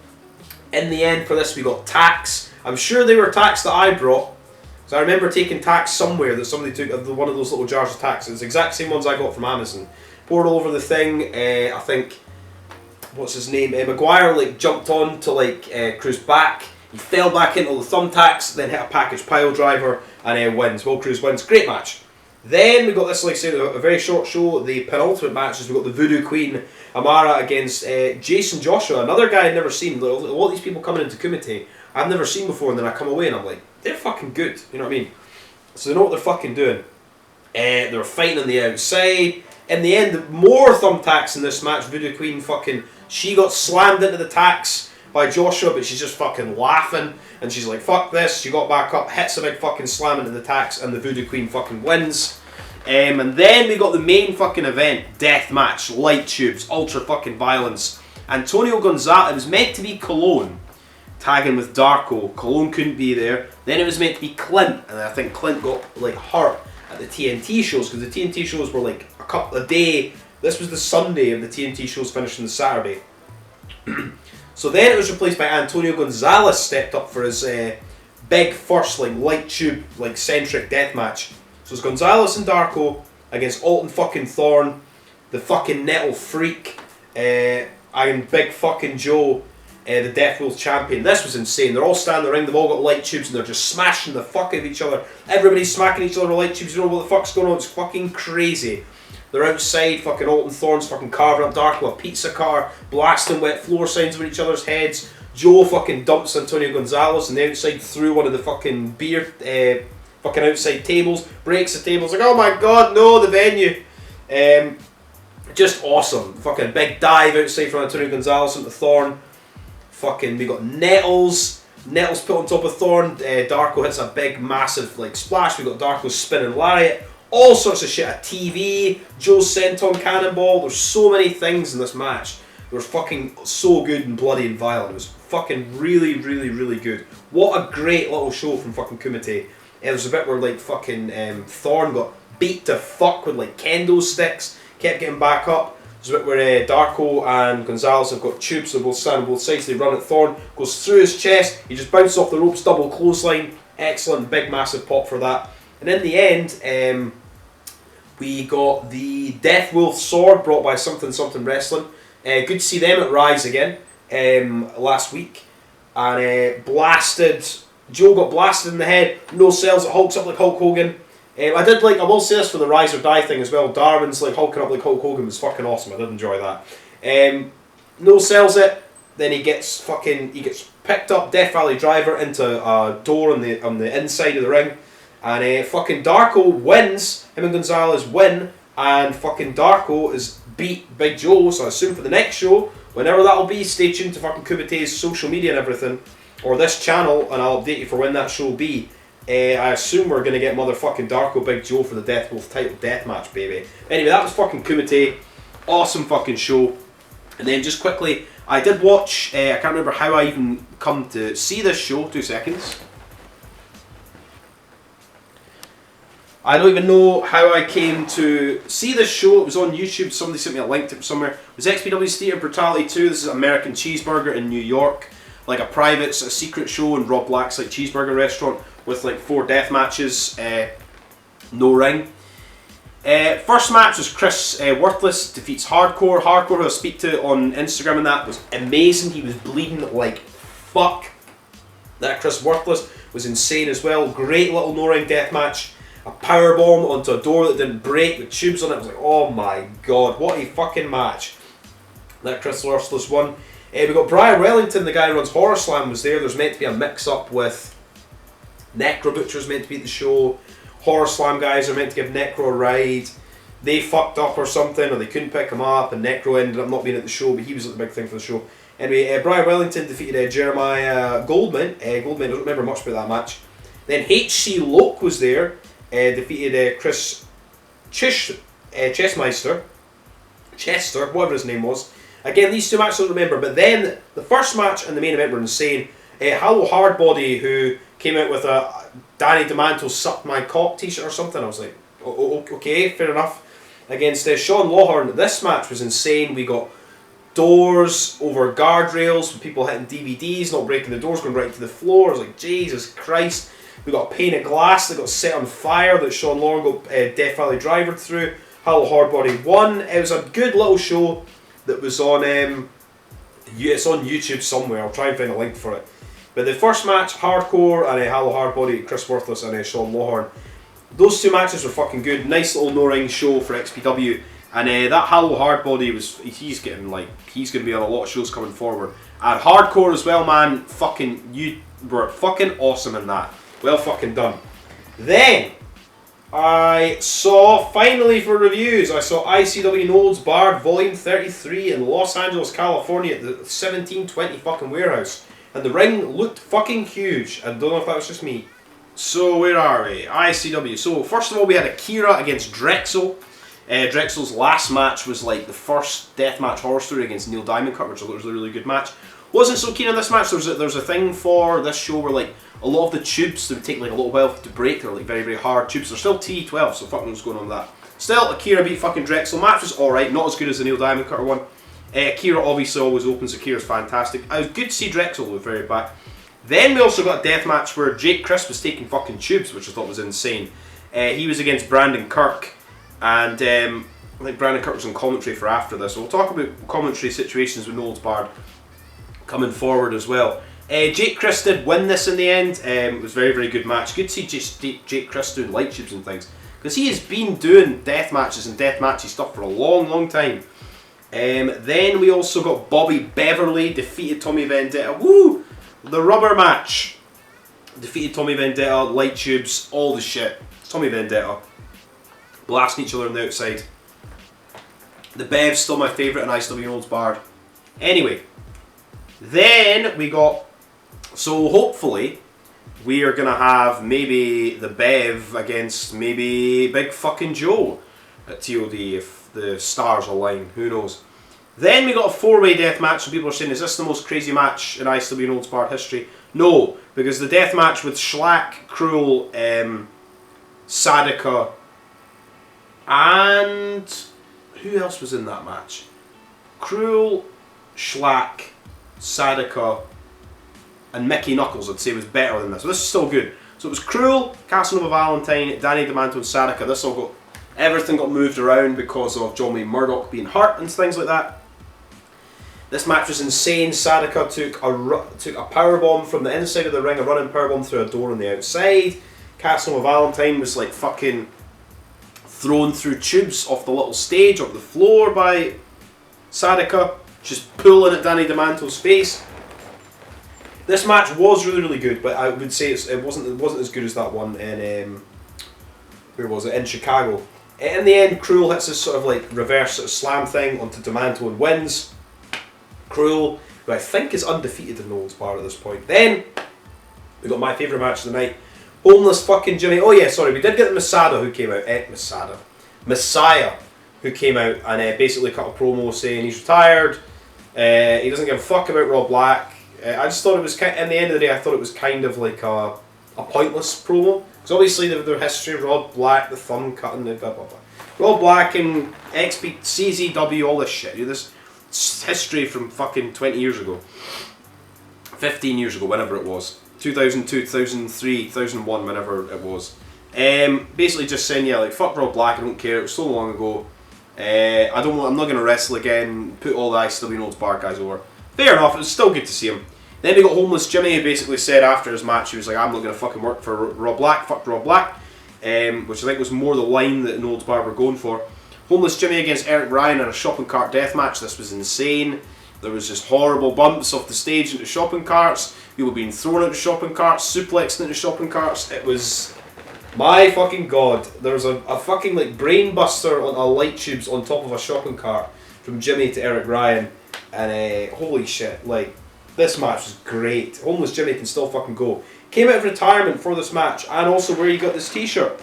the end for this we got Tax. I'm sure they were Tax that I brought. So I remember taking Tax somewhere that somebody took one of those little jars of Tax. It's the exact same ones I got from Amazon. Poured all over the thing. I think, what's his name? Maguire like jumped on to like Cruz back. He fell back into the thumbtacks, then hit a package pile driver, and wins. Will Cruz wins. Great match. Then we got this, like I said, a very short show. The penultimate matches, we got the Voodoo Queen Amara against Jason Joshua, another guy I'd never seen. All these people coming into Kumite I've never seen before, and then I come away and I'm like, they're fucking good. You know what I mean? So they know what they're fucking doing. They were fighting on the outside. In the end, more thumbtacks in this match. Voodoo Queen fucking, she got slammed into the tacks by Joshua, but she's just fucking laughing, and she's like, fuck this. She got back up, hits a big fucking slam into the tacks, and the Voodoo Queen fucking wins. And then we got the main fucking event, Deathmatch, light tubes, ultra fucking violence. Antonio Gonzalez, it was meant to be Cologne, tagging with Darko. Cologne couldn't be there. Then it was meant to be Clint, and I think Clint got like hurt at the TNT shows, because the TNT shows were like a day. This was the Sunday, and the TNT shows finished on the Saturday. So then it was replaced by Antonio Gonzalez, stepped up for his big first like light tube like centric death match. So it's Gonzalez and Darko against Alton fucking Thorne, the fucking Nettle Freak, and Big fucking Joe, the Death World Champion. This was insane. They're all standing in the ring, they've all got light tubes, and they're just smashing the fuck out of each other. Everybody's smacking each other with light tubes. You don't know what the fuck's going on. It's fucking crazy. They're outside, fucking Alton Thorne's fucking carving up Darko with a pizza car, blasting wet floor signs over each other's heads. Joe fucking dumps Antonio Gonzalez on the outside through one of the fucking beer, fucking outside tables, breaks the tables, like, oh my god, no, the venue. Just awesome. Fucking big dive outside from Antonio Gonzalez into Thorne. Fucking, we got Nettles. Nettles put on top of Thorne. Darko hits a big, massive like splash. We got Darko's spinning lariat. All sorts of shit. A TV. Joe's senton cannonball. There's so many things in this match. It was fucking so good and bloody and violent. It was fucking really, really, really good. What a great little show from fucking Kumite. There's a bit where like fucking Thorne got beat to fuck with like kendo sticks. Kept getting back up. There's a bit where Darko and Gonzalez have got tubes, so both stand on both sides. They run at Thorne, goes through his chest. He just bounces off the ropes, double clothesline. Excellent, big massive pop for that. And in the end, we got the Death Wolf sword brought by Something Something Wrestling. Good to see them at Rise again last week. And Joe got blasted in the head. No cells, it hulks up like Hulk Hogan. I will say this for the Rise or Die thing as well. Darwin's like hulking up like Hulk Hogan was fucking awesome. I did enjoy that. No sells it. Then he gets picked up, Death Valley Driver, into a door on the inside of the ring. And fucking Darko wins. Him and Gonzalez win. And fucking Darko is beat Big Joe. So I assume for the next show, whenever that'll be, stay tuned to fucking Kubité's social media and everything. Or this channel, and I'll update you for when that show will be. I assume we're going to get motherfucking Darko Big Joe for the Death Wolf title deathmatch, baby. Anyway, that was fucking Kumite. Awesome fucking show. And then just quickly, I did watch, I can't remember how I even come to see this show, 2 seconds. I don't even know how I came to see this show. It was on YouTube, somebody sent me a link to it somewhere. It was XPW Theatre of Brutality 2, this is American Cheeseburger in New York. Like a secret show in Rob Black's like cheeseburger restaurant with like 4 death matches, no ring. First match was Chris Worthless defeats Hardcore. Hardcore, who I speak to on Instagram and that, was amazing. He was bleeding like fuck. That Chris Worthless was insane as well. Great little no-ring death match. A powerbomb onto a door that didn't break with tubes on it. I was like, oh my god, what a fucking match. That Chris Worthless won. We got Brian Wellington, the guy who runs Horror Slam, was there. There's meant to be a mix-up with Necro Butcher's meant to be at the show. Horror Slam guys are meant to give Necro a ride. They fucked up or something, or they couldn't pick him up, and Necro ended up not being at the show, but he was at the big thing for the show. Anyway, Brian Wellington defeated Jeremiah Goldman. Goldman, I don't remember much about that match. Then HC Loke was there, defeated Chris Chester, whatever his name was. Again, these 2 matches I don't remember, but then the first match and the main event were insane. Hallow Hardbody, who came out with a Danny DeManto Suck My Cock t-shirt or something. I was like, okay, fair enough. Against Sean Lawhorn, this match was insane. We got doors over guardrails with people hitting DVDs, not breaking the doors, going right to the floor. I was like, Jesus Christ. We got a pane of glass that got set on fire that Sean Lawhorn got Death Valley Driver through. Hallow Hardbody won. It was a good little show that was on, it's on YouTube somewhere. I'll try and find a link for it. But the first match, Hardcore and Hallow Hardbody, Chris Worthless and Sean Lawhorn. Those 2 matches were fucking good. Nice little no-ring show for XPW. And that Hallow Hardbody he's going to be on a lot of shows coming forward. And Hardcore as well, man. You were fucking awesome in that. Well fucking done. Then I saw, finally for reviews, I saw ICW Nodes Barred Volume 33 in Los Angeles, California at the 1720 fucking warehouse. And the ring looked fucking huge. I don't know if that was just me. So where are we? ICW. So first of all we had Akira against Drexel. Drexel's last match was like the first deathmatch horror story against Neil Diamond Cut, which I thought was a really good match. Wasn't so keen on this match. There's a thing for this show where like a lot of the tubes that would take like a little while to break. They're like very, very hard tubes. They're still T12, so fuck knows what's going on with that. Still, Akira beat fucking Drexel. Match was alright, not as good as the Neil Diamond Cutter one. Akira obviously always opens. Akira's fantastic. I was good to see Drexel with very back. Then we also got a death match where Jake Crisp was taking fucking tubes, which I thought was insane. He was against Brandon Kirk, and I think Brandon Kirk was on commentary for after this. So we'll talk about commentary situations with Noels Bard coming forward as well. Jake Crisp did win this in the end. It was a very, very good match. Good to see Jake Crisp doing light tubes and things, because he has been doing death matches and death matchy stuff for a long, long time. Then we also got Bobby Beverly defeated Tommy Vendetta. Woo! The rubber match. Defeated Tommy Vendetta, light tubes, all the shit. It's Tommy Vendetta. Blasting each other on the outside. The Bev's still my favourite in ICW Noels Bard. Anyway. Then we got... So hopefully we are going to have maybe the Bev against maybe Big fucking Joe at TOD if the stars align. Who knows. Then we got a 4-way death match, and people are saying, is this the most crazy match in ICW Noels Bard history? No, because the death match with Schlack, Cruel, Sadika, and who else was in that match? Cruel, Schlack, Sadika, and Mickey Knuckles, I'd say, was better than this. So this is still good. So it was Cruel, Casanova Valentine, Danny DeManto and Sadaka. Everything got moved around because of John Wayne Murdoch being hurt and things like that. This match was insane. Sadaka took a powerbomb from the inside of the ring, a running powerbomb through a door on the outside. Casanova Valentine was like fucking thrown through tubes off the little stage, up the floor by Sadaka, just pulling at Danny DeManto's face. This match was really, really good, but I would say it wasn't as good as that one in where was it, in Chicago. In the end, Cruel hits this sort of like reverse sort of slam thing onto DeManto and wins. Cruel, who I think is undefeated in No Holds Barred at this point. Then we got my favourite match of the night. Homeless fucking Jimmy. Oh yeah, sorry, we did get the Messiah who came out. Messiah who came out and basically cut a promo saying he's retired. He doesn't give a fuck about Rob Black. I just thought it was in the end of the day, I thought it was kind of like a pointless promo. Because obviously their history, Rob Black, the thumb cutting, the blah blah blah. Rob Black and CZW, all this shit. This history from fucking 20 years ago. 15 years ago, whenever it was. 2002, 2003, 2001, whenever it was. Basically just saying, yeah, like, fuck Rob Black, I don't care, it was so long ago. I'm not going to wrestle again, put all the ICW No Holds Barred guys over. Fair enough, it was still good to see him. Then we got Homeless Jimmy, who basically said after his match, he was like, I'm not going to fucking work for Rob Black, fuck Rob Black. Which I think was more the line that No Holds Barred were going for. Homeless Jimmy against Eric Ryan in a shopping cart death match. This was insane. There was just horrible bumps off the stage into shopping carts. People being thrown into shopping carts, suplexed into shopping carts. It was, my fucking god. There was a fucking like brain buster on a light tubes on top of a shopping cart from Jimmy to Eric Ryan. And holy shit, like, this match was great. Homeless Jimmy can still fucking go. Came out of retirement for this match, and also where he got this t-shirt.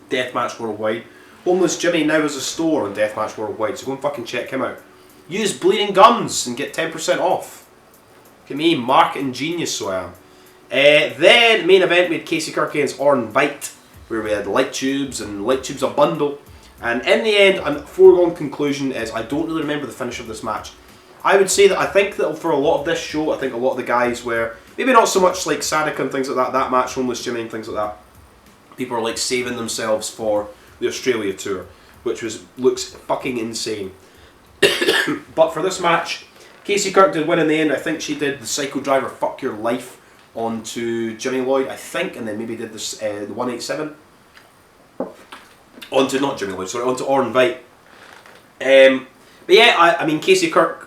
Deathmatch Worldwide. Homeless Jimmy now has a store on Deathmatch Worldwide, so go and fucking check him out. Use Bleeding Gums and get 10% off. Look at me, marketing genius, so I am. Then, main event, we had Casey Kirk against Orrin Vite, where we had light tubes and light tubes a bundle. And in the end, a foregone conclusion is, I don't really remember the finish of this match. I would say that I think that for a lot of this show, I think a lot of the guys were, maybe not so much like Sadaka and things like that match, Homeless Jimmy and things like that. People are like saving themselves for the Australia tour, which looks fucking insane. But for this match, Casey Kirk did win in the end. I think she did the Psycho Driver Fuck Your Life onto Jimmy Lloyd, I think, and then maybe did this, the 187. Not Jimmy Lloyd, sorry, onto Orrin Vite. But yeah, I mean, Casey Kirk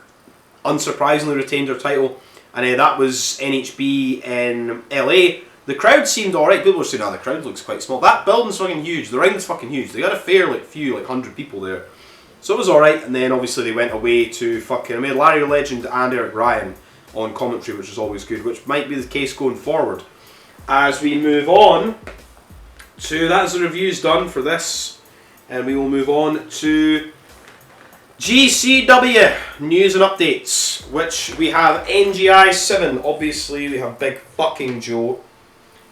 unsurprisingly retained her title, and that was NHB in LA. The crowd seemed alright. People were saying, the crowd looks quite small. That building's fucking huge. The ring's fucking huge. They got a fair, few, 100 people there. So it was alright, and then obviously they went away to fucking, I made Larry Legend and Eric Ryan on commentary, which is always good, which might be the case going forward. As we move on to, that's the reviews done for this, and we will move on to GCW News and Updates, which we have NGI 7. Obviously, we have Big Fucking Joe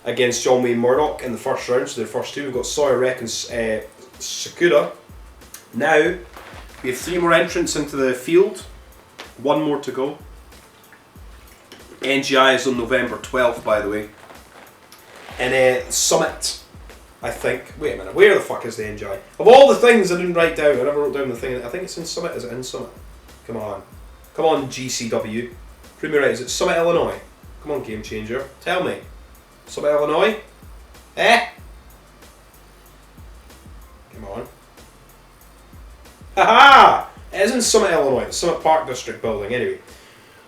against John Wayne Murdoch in the first round. So the first two, we've got Sawyer Wreck and Sakura. Now, we have 3 more entrants into the field. 1 more to go. NGI is on November 12th, by the way. And Summit, I think. Wait a minute, where the fuck is the NGI? Of all the things I didn't write down, I never wrote down the thing. I think it's in Summit. Is it in Summit? Come on. Come on, GCW. Prove me right. Is it Summit, Illinois? Come on, Game Changer. Tell me. Summit, Illinois? Come on. Haha! It is in Summit, Illinois. The Summit Park District building, anyway.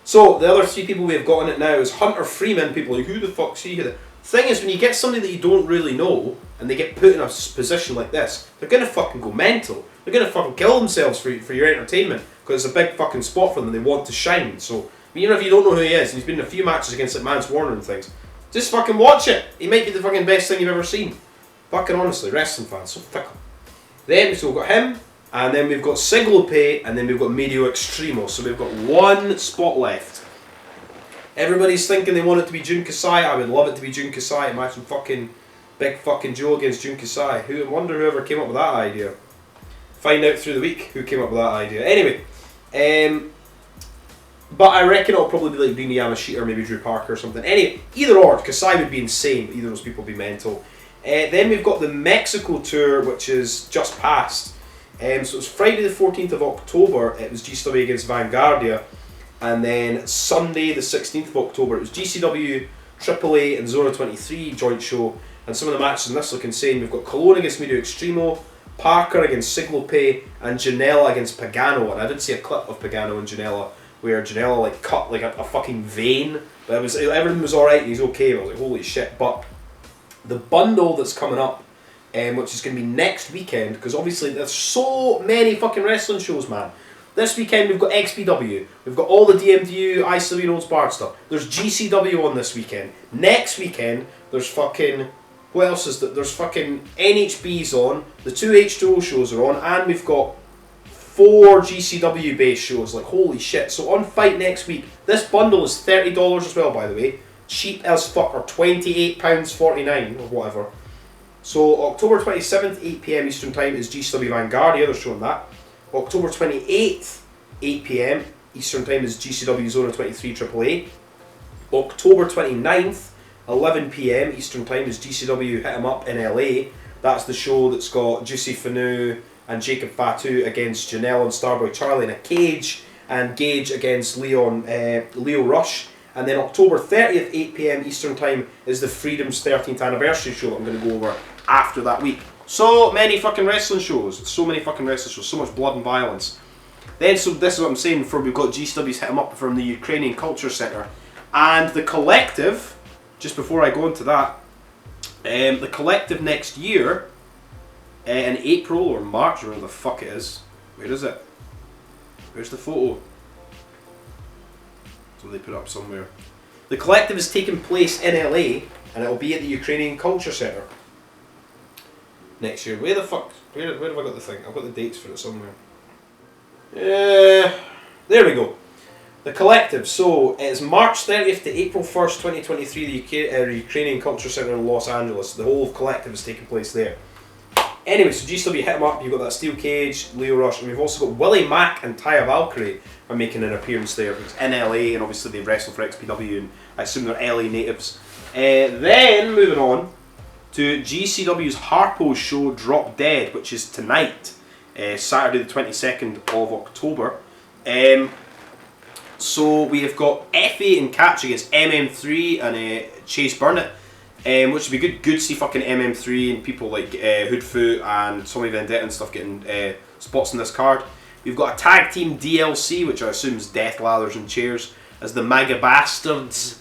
So, the other 3 people we've got in it now is Hunter Freeman. People are like, who the fuck's he? The thing is, when you get somebody that you don't really know, and they get put in a position like this, they're gonna fucking go mental. They're gonna fucking kill themselves for your entertainment, because it's a big fucking spot for them, they want to shine. So, even if you don't know who he is, and he's been in a few matches against like Mance Warner and things, just fucking watch it. He might be the fucking best thing you've ever seen. Fucking honestly, wrestling fans, so fickle. Then, so we've got him, and then we've got Siglope, and then we've got Medio Extremo. So we've got 1 spot left. Everybody's thinking they want it to be Jun Kasai. I would love it to be Jun Kasai. Imagine fucking Big Fucking Joe against Jun Kasai. I wonder whoever came up with that idea. Find out through the week who came up with that idea. Anyway, But I reckon it'll probably be like Rina Yamashita or maybe Drew Parker or something. Anyway, either or, Kasai would be insane. Either of those people would be mental. Then we've got the Mexico tour, which is just passed. So it was Friday the 14th of October, it was GCW against Vanguardia. And then Sunday the 16th of October, it was GCW AAA and Zona 23 joint show. And some of the matches in this look insane. We've got Cologne against Medio Extremo, Parker against Siglope, and Janela against Pagano. And I did see a clip of Pagano and Janela, where Janela like cut like a fucking vein. But everything was alright and he's okay. I was like, holy shit. But the bundle that's coming up, which is going to be next weekend, because obviously there's so many fucking wrestling shows, man. This weekend we've got XPW, we've got all the DMDU, ICW Notes Bar stuff. There's GCW on this weekend. Next weekend there's fucking, what else is that? There's fucking NHB's on, the 2 H2O shows are on, and we've got 4 GCW based shows. Like holy shit. So on Fight next week, this bundle is $30 as well, by the way. Cheap as fuck, or £28.49 or whatever. So October 27th, 8 PM Eastern Time is GCW Vanguardia, they're showing that. October 28th, 8 PM Eastern Time is GCW Zona 23 AAA. October 29th, 11 PM Eastern Time is GCW Hit 'Em Up in LA. That's the show that's got Juicy Fanu and Jacob Fatu against Janelle and Starboy Charlie in a cage, and Gage against Leo Rush. And then October 30th, 8 PM Eastern Time is the Freedom's 13th anniversary show that I'm going to go over after that week. So many fucking wrestling shows. So many fucking wrestling shows. So much blood and violence. Then, so this is what I'm saying before we've got GCW's Hit 'Em Up from the Ukrainian Culture Centre. And the Collective, just before I go into that, the Collective next year, in April or March, or whatever the fuck it is. Where is it? Where's the photo? So they put it up somewhere. The Collective is taking place in LA, and it'll be at the Ukrainian Culture Centre next year. Where the fuck? Where have I got the thing? I've got the dates for it somewhere. There we go. The Collective. So it's March 30th to April 1st, 2023. The Ukrainian Culture Centre in Los Angeles. The whole Collective is taking place there. Anyway, so GCW Hit 'Em Up, you've got that Steel Cage, Leo Rush, and we've also got Willie Mack and Taya Valkyrie are making an appearance there. It's in LA, and obviously they wrestle for XPW, and I assume they're LA natives. Then, moving on to GCW's Harpo's show Drop Dead, which is tonight, Saturday the 22nd of October. So we have got Effie and Catch against MM3 and Chase Burnett. Which would be good to see fucking MM3 and people like Hoodfoot and Tommy Vendetta and stuff getting spots in this card. We've got a tag team DLC, which I assume is Death Ladders and Chairs, as the Mega Bastards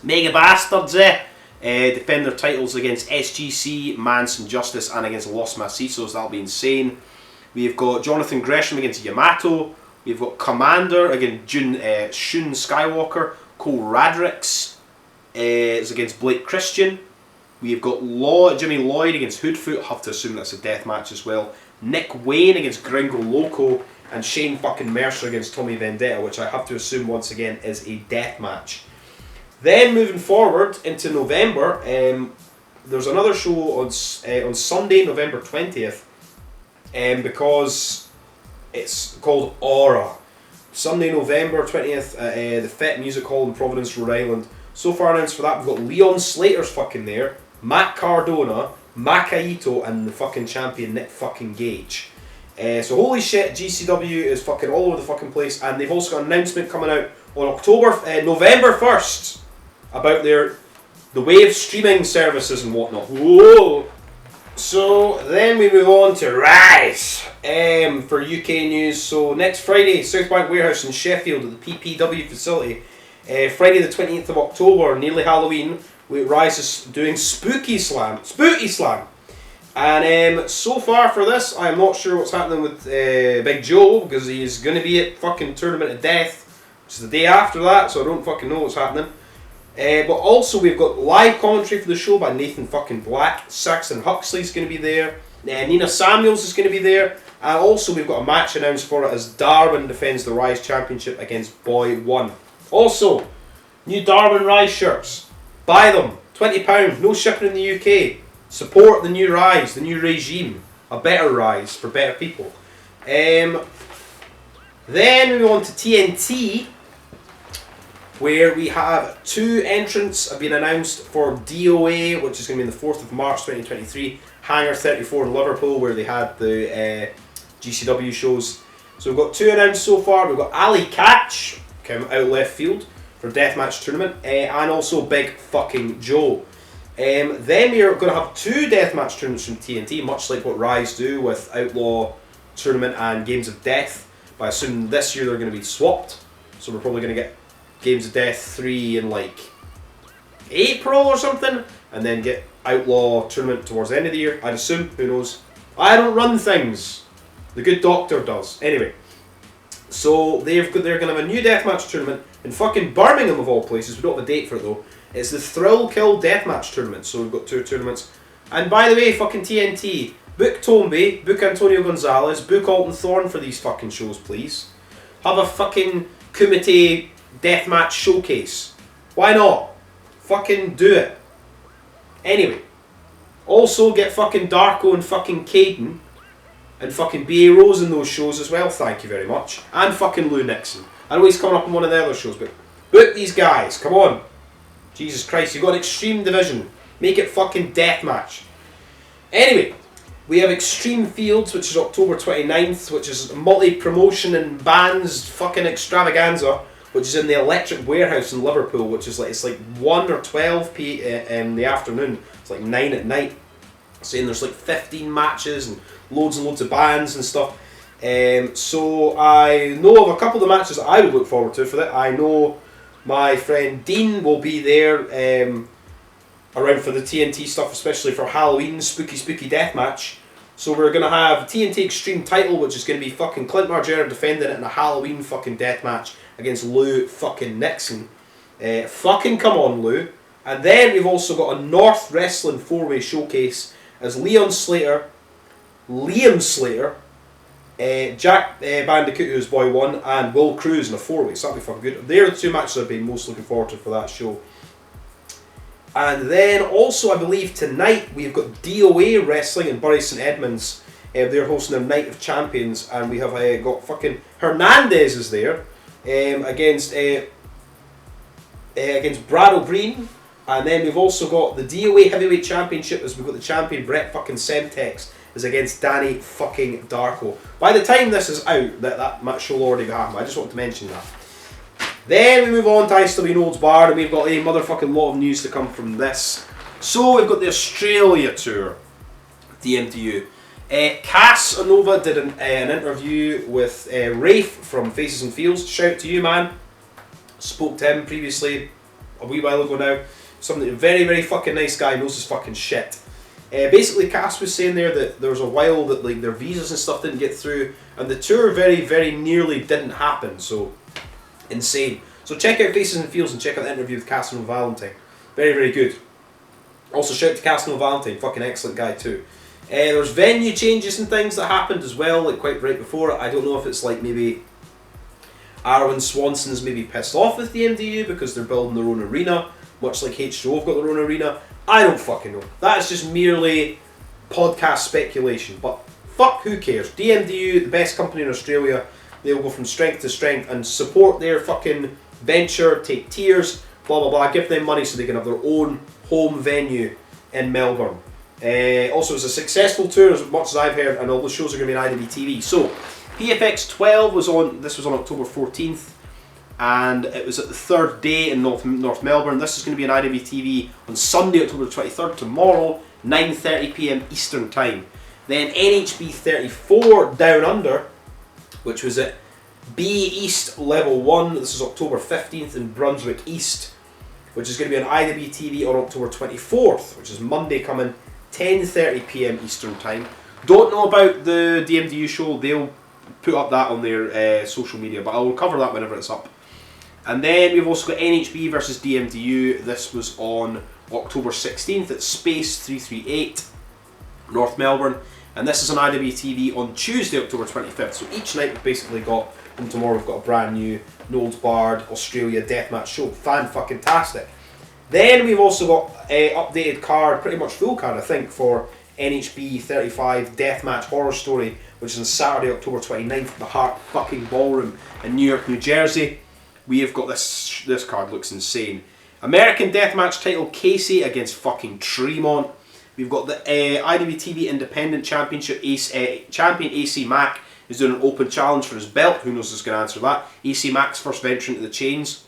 defend their titles against SGC, Manson Justice, and against Los Macizos. That'll be insane. We've got Jonathan Gresham against Yamato. We've got Commander against Shun Skywalker. Cole Radricks is against Blake Christian. We've got Jimmy Lloyd against Hoodfoot. I'll have to assume that's a death match as well. Nick Wayne against Gringo Loco. And Shane fucking Mercer against Tommy Vendetta, which I have to assume once again is a death match. Then moving forward into November, there's another show on Sunday, November 20th, because it's called Aura. Sunday, November 20th, the FET Music Hall in Providence, Rhode Island. So far announced for that, we've got Leon Slater's fucking there, Matt Cardona, Makaito, and the fucking champion Nick fucking Gage. So holy shit, GCW is fucking all over the fucking place, and they've also got an announcement coming out on November 1st about the Wave streaming services and whatnot. Whoa! So then we move on to Rise for UK news. So next Friday, South Bank Warehouse in Sheffield at the PPW facility. Friday the 20th of October, nearly Halloween, Rise is doing Spooky Slam. And so far for this, I'm not sure what's happening with Big Joe, because he's going to be at fucking Tournament of Death, which is the day after that, so I don't fucking know what's happening. But also we've got live commentary for the show by Nathan fucking Black. Saxon Huxley's going to be there. Nina Samuels is going to be there. And also we've got a match announced for it as Darwin defends the Rise Championship against Boy 1. Also, new Darwin Rise shirts. Buy them. £20. No shipping in the UK. Support the new Rise, the new regime. A better Rise for better people. Then we move on to TNT. where we have 2 entrants have been announced for DOA, which is going to be on the 4th of March 2023, Hangar 34 in Liverpool, where they had the GCW shows. So we've got 2 announced so far. We've got Ali Catch, came out left field for Deathmatch tournament, and also Big Fucking Joe. Then we are going to have 2 Deathmatch tournaments from TNT, much like what Rise do with Outlaw Tournament and Games of Death. But I assume this year they're going to be swapped, so we're probably going to get Games of Death 3 in like April or something, and then get Outlaw Tournament towards the end of the year, I'd assume. Who knows? I don't run things. The good doctor does. Anyway, so they're going to have a new Deathmatch tournament in fucking Birmingham of all places. We don't have a date for it though. It's the Thrill Kill Deathmatch tournament. So we've got 2 tournaments. And by the way, fucking TNT, book Tombe, book Antonio Gonzalez, book Alton Thorne for these fucking shows, please. Have a fucking Kumite Deathmatch showcase. Why not? Fucking do it. Anyway, also get fucking Darko and fucking Caden and fucking B.A. Rose in those shows as well, thank you very much. And fucking Lou Nixon. I know he's coming up in one of the other shows, but book these guys, come on. Jesus Christ, you've got an Extreme Division. Make it fucking Deathmatch. Anyway, we have Extreme Fields, which is October 29th, which is multi-promotion and bands fucking extravaganza, which is in the Electric Warehouse in Liverpool, which is like, it's like 1 or 12 in the afternoon. It's like 9 at night. Saying there's like 15 matches and loads of bands and stuff. So I know of a couple of the matches that I would look forward to for that. I know my friend Dean will be there around for the TNT stuff, especially for Halloween, spooky Deathmatch. So we're going to have TNT Extreme title, which is going to be fucking Clint Margera defending it in a Halloween fucking deathmatch against Lou fucking Nixon. Fucking come on, Lou. And then we've also got a North Wrestling 4-way showcase as Liam Slater, Jack Bandicoot, who's Boy 1, and Will Cruz in a 4-way. So that'll be fucking good. They're the 2 matches I've been most looking forward to for that show. And then also, I believe tonight we've got DOA Wrestling in Bury St Edmunds. They're hosting their Night of Champions, and we have got fucking Hernandez is there against Brad O'Brien. And then we've also got the DOA Heavyweight Championship, as we've got the champion Brett fucking Semtex is against Danny fucking Darko. By the time this is out, that match will already be happening. I just want to mention that. Then we move on to ICW News Show, and we've got a motherfucking lot of news to come from this. So we've got the Australia tour, DMDU. Cass Anova did an interview with Rafe from Faces and Feels. Shout out to you, man. Spoke to him previously a wee while ago now. Something very, very fucking nice guy, knows his fucking shit. Basically, Cass was saying there that there was a while that like their visas and stuff didn't get through, and the tour very, very nearly didn't happen. So insane. So check out Faces and Feels and check out the interview with Cass and Valentine. Very, very good. Also shout out to Cass and Valentine, fucking excellent guy too. There's venue changes and things that happened as well, like quite right before it. I don't know if it's like maybe Arwen Swanson's maybe pissed off with the MDU because they're building their own arena, much like H2O have got their own arena. I don't fucking know. That is just merely podcast speculation, but fuck, who cares? DMDU, the best company in Australia, they'll go from strength to strength and support their fucking venture, take tiers, blah blah blah, give them money so they can have their own home venue in Melbourne. Also, it's a successful tour as much as I've heard, and all the shows are going to be on IWTV. So, PFX 12 was on October 14th, and it was at the 3rd day in North Melbourne. This is going to be on IWTV on Sunday, October 23rd, tomorrow, 9:30 PM Eastern Time. Then NHB 34 Down Under, which was at B East Level 1. This is October 15th in Brunswick East, which is going to be on IWTV on October 24th, which is Monday coming, 10:30 PM Eastern Time. Don't know about the DMDU show. They'll put up that on their social media, but I will cover that whenever it's up. And then we've also got NHB versus DMDU. This was on October 16th at Space 338, North Melbourne. And this is on IWTV on Tuesday, October 25th. So each night we've basically got, and tomorrow we've got a brand new Noel's Bard Australia Deathmatch show. Fan-fucking-tastic. Then we've also got an updated card, pretty much full card I think, for NHB 35 Deathmatch Horror Story, which is on Saturday, October 29th at the Heart fucking Ballroom in New York, New Jersey. we have got this card looks insane. American Deathmatch title, Casey against fucking Tremont. We've got the IWTV Independent Championship, champion AC Mack is doing an open challenge for his belt. Who knows who's going to answer that? AC Mack's first venture into the chains.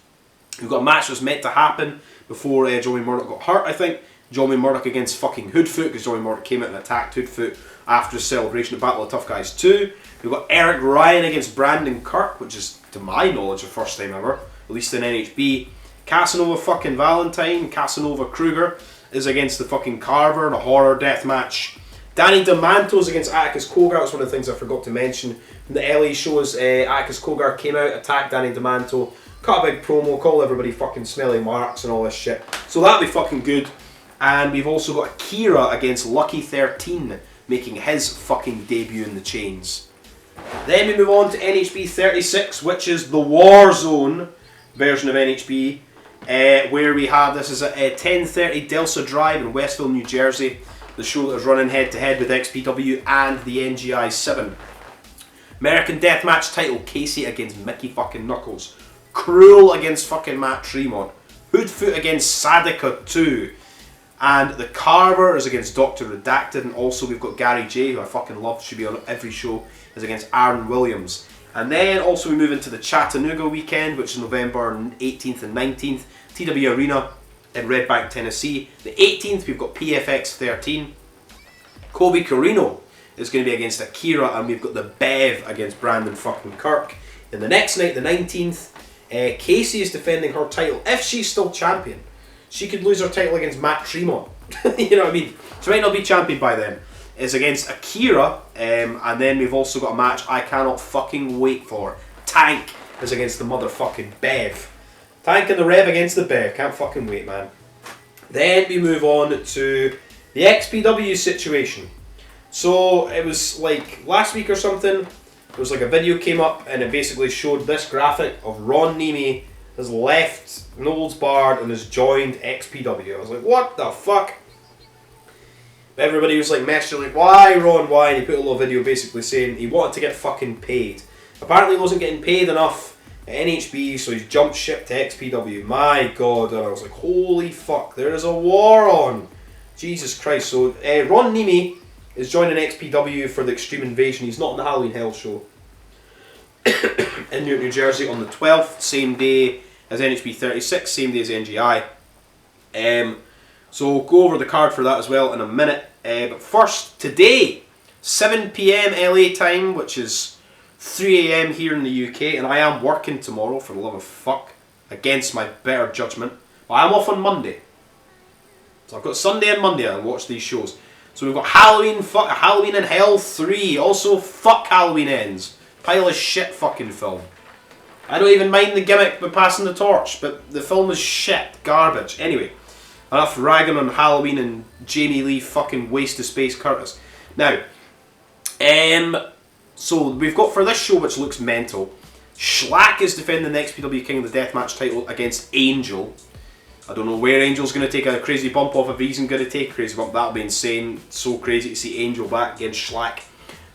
We've got a match that was meant to happen before Joey Murdoch got hurt, I think. Joey Murdoch against fucking Hoodfoot, because Joey Murdoch came out and attacked Hoodfoot after his celebration of Battle of Tough Guys 2. We've got Eric Ryan against Brandon Kirk, which is, to my knowledge, the first time ever, at least in NHB. Casanova fucking Valentine, Casanova Kruger is against the fucking Carver in a horror death match. Danny DeManto's against Atticus Cogar. That's one of the things I forgot to mention from the LA shows. Atticus Cogar came out, attacked Danny DeManto, cut a big promo, called everybody fucking smelly marks and all this shit. So that'll be fucking good. And we've also got Akira against Lucky 13, making his fucking debut in the chains. Then we move on to NHB 36, which is the Warzone version of NHB, where we have, this is at 10:30 Delsa Drive in Westville, New Jersey. The show that is running head to head with XPW and the NGI 7. American Deathmatch title, Casey against Mickey fucking Knuckles. Cruel against fucking Matt Tremont. Hoodfoot against Sadika 2. And the Carver is against Dr. Redacted, and also we've got Gary J, who I fucking love, should be on every show, is against Aaron Williams. And then also we move into the Chattanooga weekend, which is November 18th and 19th, TW Arena in Red Bank, Tennessee. The 18th we've got PFX 13. Kobe Carino is going to be against Akira, and we've got the Bev against Brandon fucking Kirk. And the next night, the 19th, Casey is defending her title, if she's still champion. She could lose her title against Matt Tremont. You know what I mean? She might not be champion by then. It's against Akira, and then we've also got a match I cannot fucking wait for. Tank is against the motherfucking Bev. Tank and the Rev against the Bev. Can't fucking wait, man. Then we move on to the XPW situation. So it was like last week or something, there was like a video came up and it basically showed this graphic of Ron Nemi has left Knowles Barred and has joined XPW. I was like, what the fuck? Everybody was like messaging like, why Ron, why? And he put a little video basically saying he wanted to get fucking paid. Apparently he wasn't getting paid enough at NHB, so he's jumped ship to XPW. My god, and I was like, holy fuck, there is a war on. Jesus Christ. So Ron Nemi is joining XPW for the Extreme Invasion. He's not on the Halloween Hell show in New Jersey on the 12th, same day as NHB 36, same day as NGI. So we'll go over the card for that as well in a minute. But first, today, 7 PM LA time, which is 3 AM here in the UK, and I am working tomorrow, for the love of fuck, against my better judgment. But I'm off on Monday. So I've got Sunday and Monday and watch these shows. So we've got Halloween in Hell 3, also fuck Halloween Ends. Pile of shit fucking film. I don't even mind the gimmick with passing the torch, but the film is shit, garbage. Anyway, enough ragging on Halloween and Jamie Lee fucking waste of space Curtis. Now, so we've got for this show, which looks mental, Schlack is defending the XPW King of the Deathmatch title against Angel. I don't know where Angel's going to take a crazy bump off, if he's going to take a crazy bump. That'll be insane. So crazy to see Angel back against Schlack.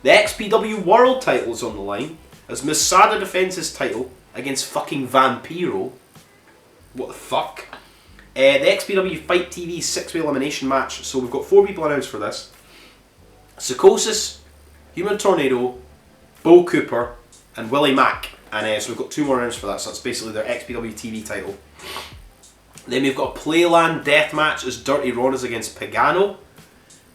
The XPW World title is on the line as Masada defends his title against fucking Vampiro. What the fuck? The XPW Fight TV 6-way elimination match. So we've got 4 people announced for this. Psychosis, Human Tornado, Bo Cooper, and Willie Mack. And so we've got 2 more announced for that. So that's basically their XPW TV title. Then we've got a Playland death match as Dirty Ron is against Pagano.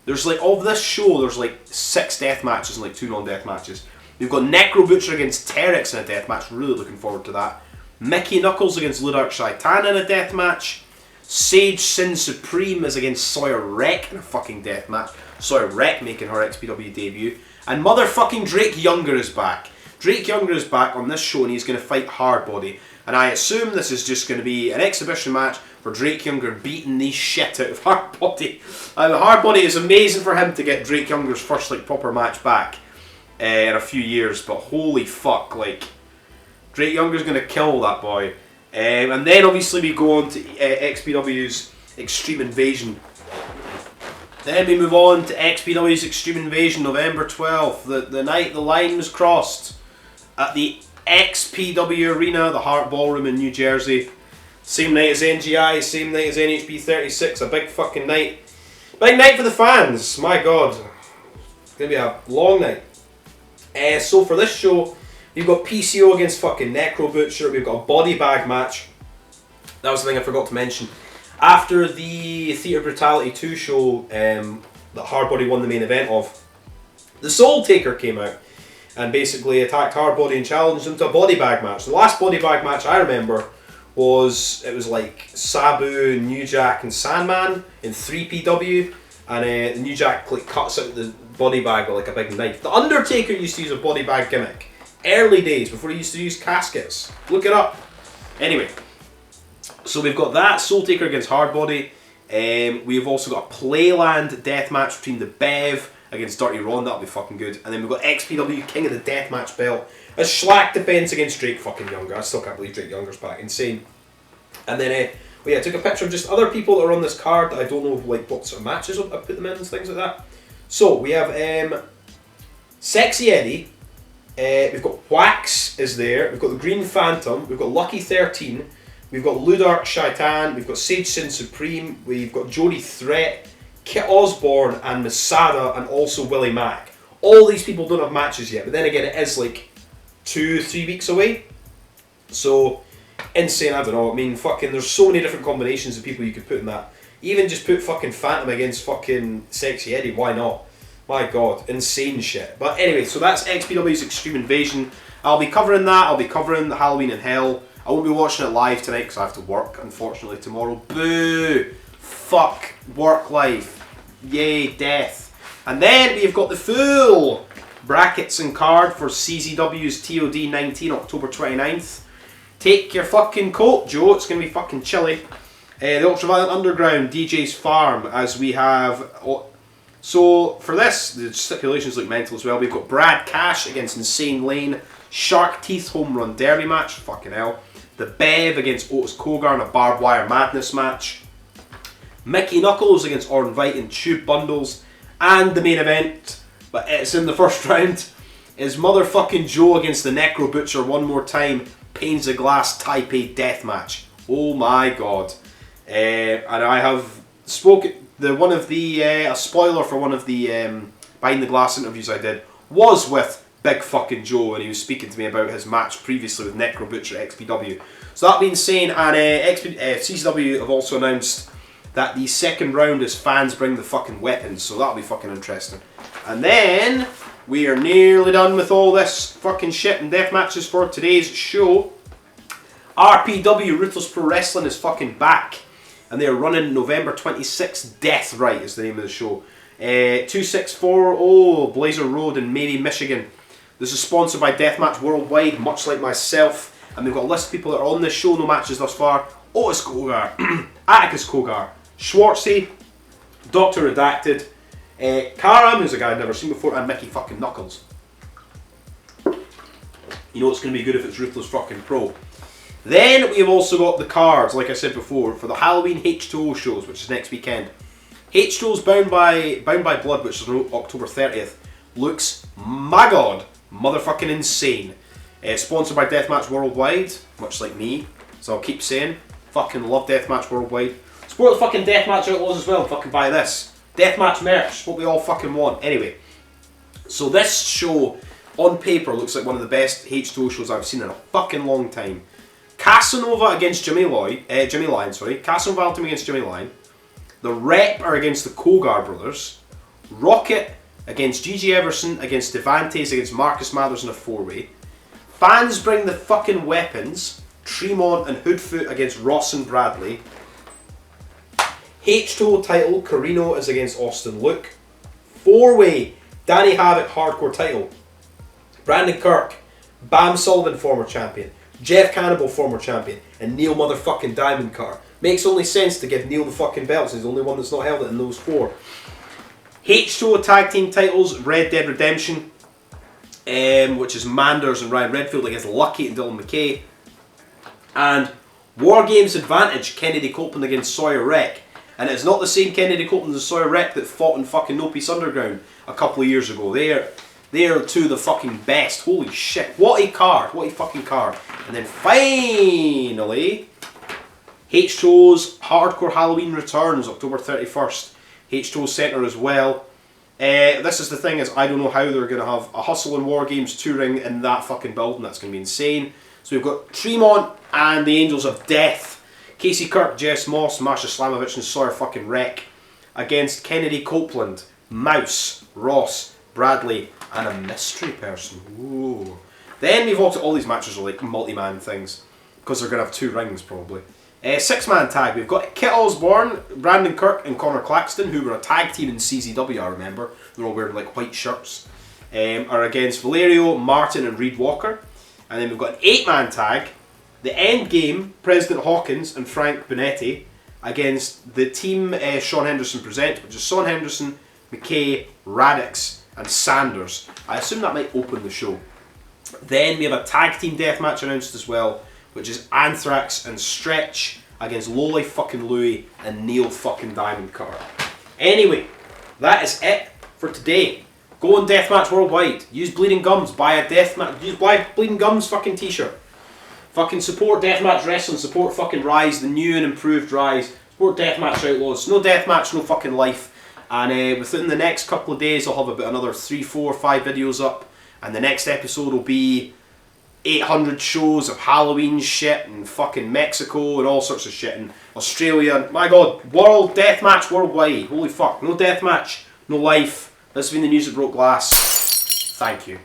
There's like, of this show, there's like 6 death matches and like 2 non-death matches. We've got Necro Butcher against Terex in a death match. Really looking forward to that. Mickey Knuckles against Ludark Shaitan in a death match. Sage Sin Supreme is against Sawyer Wreck in a fucking death match. Sawyer Wreck making her XPW debut. And motherfucking Drake Younger is back. Drake Younger is back on this show and he's going to fight Hardbody. And I assume this is just going to be an exhibition match for Drake Younger beating the shit out of Hardbody. Hardbody is amazing for him to get Drake Younger's first like proper match back in a few years, but holy fuck, like Drake Younger's going to kill that boy. And then obviously we go on to XPW's Extreme Invasion. Then we move on to XPW's Extreme Invasion, November 12th, the night the line was crossed at the XPW Arena, the Hart Ballroom in New Jersey. Same night as NGI, same night as NHB 36. A big fucking night. Big night for the fans. My God. It's going to be a long night. So for this show, we've got PCO against fucking Necro Butcher. We've got a body bag match. That was the thing I forgot to mention. After the Theatre of Brutality 2 show that Hardbody won the main event of, the Soul Taker came out and basically attacked Hardbody and challenged him to a body bag match. The last body bag match I remember was like Sabu, New Jack and Sandman in 3PW, and the New Jack like cuts out the body bag with like a big knife. The Undertaker used to use a body bag gimmick. Early days, before he used to use caskets. Look it up. Anyway, so we've got that, Soul Taker against Hardbody. We've also got a Playland death match between the Bev against Dirty Ron. That'll be fucking good. And then we've got XPW King of the Deathmatch belt as Schlack defends against Drake fucking Younger. I still can't believe Drake Younger's back. Insane. And then, I took a picture of just other people that are on this card that I don't know like what sort of matches I put them in and things like that. So we have Sexy Eddie. We've got Wax is there. We've got the Green Phantom. We've got Lucky 13. We've got Ludark Shaitan. We've got Sage Sin Supreme. We've got Jody Threat, Kit Osborne, and Masada, and also Willie Mack. All these people don't have matches yet, but then again, it is like 2-3 weeks away. So insane. I don't know. I mean, fucking. There's so many different combinations of people you could put in that. Even just put fucking Phantom against fucking Sexy Eddie. Why not? My God, insane shit. But anyway, so that's XPW's Extreme Invasion. I'll be covering that. I'll be covering the Halloween in Hell. I won't be watching it live tonight because I have to work, unfortunately, tomorrow. Boo! Fuck work life. Yay, death. And then we've got the full brackets and card for CZW's TOD 19, October 29th. Take your fucking coat, Joe. It's going to be fucking chilly. The Ultraviolent Underground, DJ's Farm, as we have... So, for this, the stipulations look mental as well. We've got Brad Cash against Insane Lane. Shark Teeth Home Run Derby match. Fucking hell. The Bev against Otis Kogar in a Barbed Wire Madness match. Mickey Knuckles against Orin Vite in Tube Bundles. And the main event, but it's in the first round, is Motherfucking Joe against the Necro Butcher one more time. Panes of Glass Taipei Death Match. Oh my God. And I have spoken... a spoiler for one of the Behind the Glass interviews I did was with Big Fucking Joe, and he was speaking to me about his match previously with Necro Butcher at XPW. So that being said, and CZW have also announced that the second round is fans bring the fucking weapons, so that'll be fucking interesting. And then we are nearly done with all this fucking shit and death matches for today's show. RPW Ruthless Pro Wrestling is fucking back. And they're running November 26th. Death Right is the name of the show. 2640 Blazer Road in Mary, Michigan. This is sponsored by Deathmatch Worldwide, much like myself. And they've got a list of people that are on this show, no matches thus far. Otis Kogar, Atticus Kogar, Schwartzy, Dr. Redacted, Karam, who's a guy I've never seen before, and Mickey fucking Knuckles. You know it's going to be good if it's Ruthless fucking Pro. Then we've also got the cards, like I said before, for the Halloween H2O shows, which is next weekend. H2O's Bound by Blood, which is October 30th, looks, my God, motherfucking insane. Sponsored by Deathmatch Worldwide, much like me, so I'll keep saying, fucking love Deathmatch Worldwide. Support the fucking Deathmatch Outlaws as well, and fucking buy this. Deathmatch merch, what we all fucking want. Anyway, so this show, on paper, looks like one of the best H2O shows I've seen in a fucking long time. Casanova against Jimmy Lyon, Casanova Ultimate against Jimmy Lyon. The Rep are against the Kogar brothers. Rocket against Gigi Everson, against Devantes, against Marcus Mathers in a 4-way. Fans bring the fucking weapons. Tremont and Hoodfoot against Ross and Bradley. H2O title, Carino is against Austin Luke. 4-way, Danny Havoc hardcore title. Brandon Kirk, Bam Sullivan former champion. Jeff Cannibal, former champion, and Neil motherfucking Diamond Cutter. Makes only sense to give Neil the fucking belts. He's the only one that's not held it in those 4. H2O tag team titles, Red Dead Redemption, which is Manders and Ryan Redfield against Lucky and Dylan McKay. And War Games Advantage, Kennedy Copeland against Sawyer Wreck. And it's not the same Kennedy Copeland as Sawyer Wreck that fought in fucking No Peace Underground a couple of years ago. They are two of the fucking best. Holy shit. What a card. What a fucking card. And then finally, H2O's Hardcore Halloween returns October 31st. H2O Centre as well. This is the thing, is I don't know how they're going to have a Hustle and War Games touring in that fucking building. That's going to be insane. So we've got Tremont and the Angels of Death. Casey Kirk, Jess Moss, Masha Slamovich and Sawyer fucking Wreck against Kennedy Copeland, Mouse, Ross, Bradley and a mystery person. Ooh. Then we've got all these matches are like multi-man things because they're going to have 2 rings probably. 6-man tag, we've got Kit Osborne, Brandon Kirk and Connor Claxton, who were a tag team in CZW, I remember. They're all wearing like white shirts. Are against Valerio, Martin and Reed Walker. And then we've got an 8-man tag, the Endgame, President Hawkins and Frank Bonetti, against the team Sean Henderson present, which is Sean Henderson, McKay, Radix and Sanders. I assume that might open the show. Then we have a tag team deathmatch announced as well, which is Anthrax and Stretch against Lowlife fucking Louie and Neil fucking Diamond Cutter. Anyway, that is it for today. Go on Deathmatch Worldwide. Use Bleeding Gums. Buy a Deathmatch. Use Bleeding Gums fucking t-shirt. Fucking support Deathmatch Wrestling. Support fucking Rise, the new and improved Rise. Support Deathmatch Outlaws. No deathmatch, no fucking life. And within the next couple of days, I'll have about another 3, 4, 5 videos up. And the next episode will be 800 shows of Halloween shit and fucking Mexico and all sorts of shit and Australia. My god, World Deathmatch Worldwide. Holy fuck. No deathmatch, no life. This has been the news that broke glass. Thank you.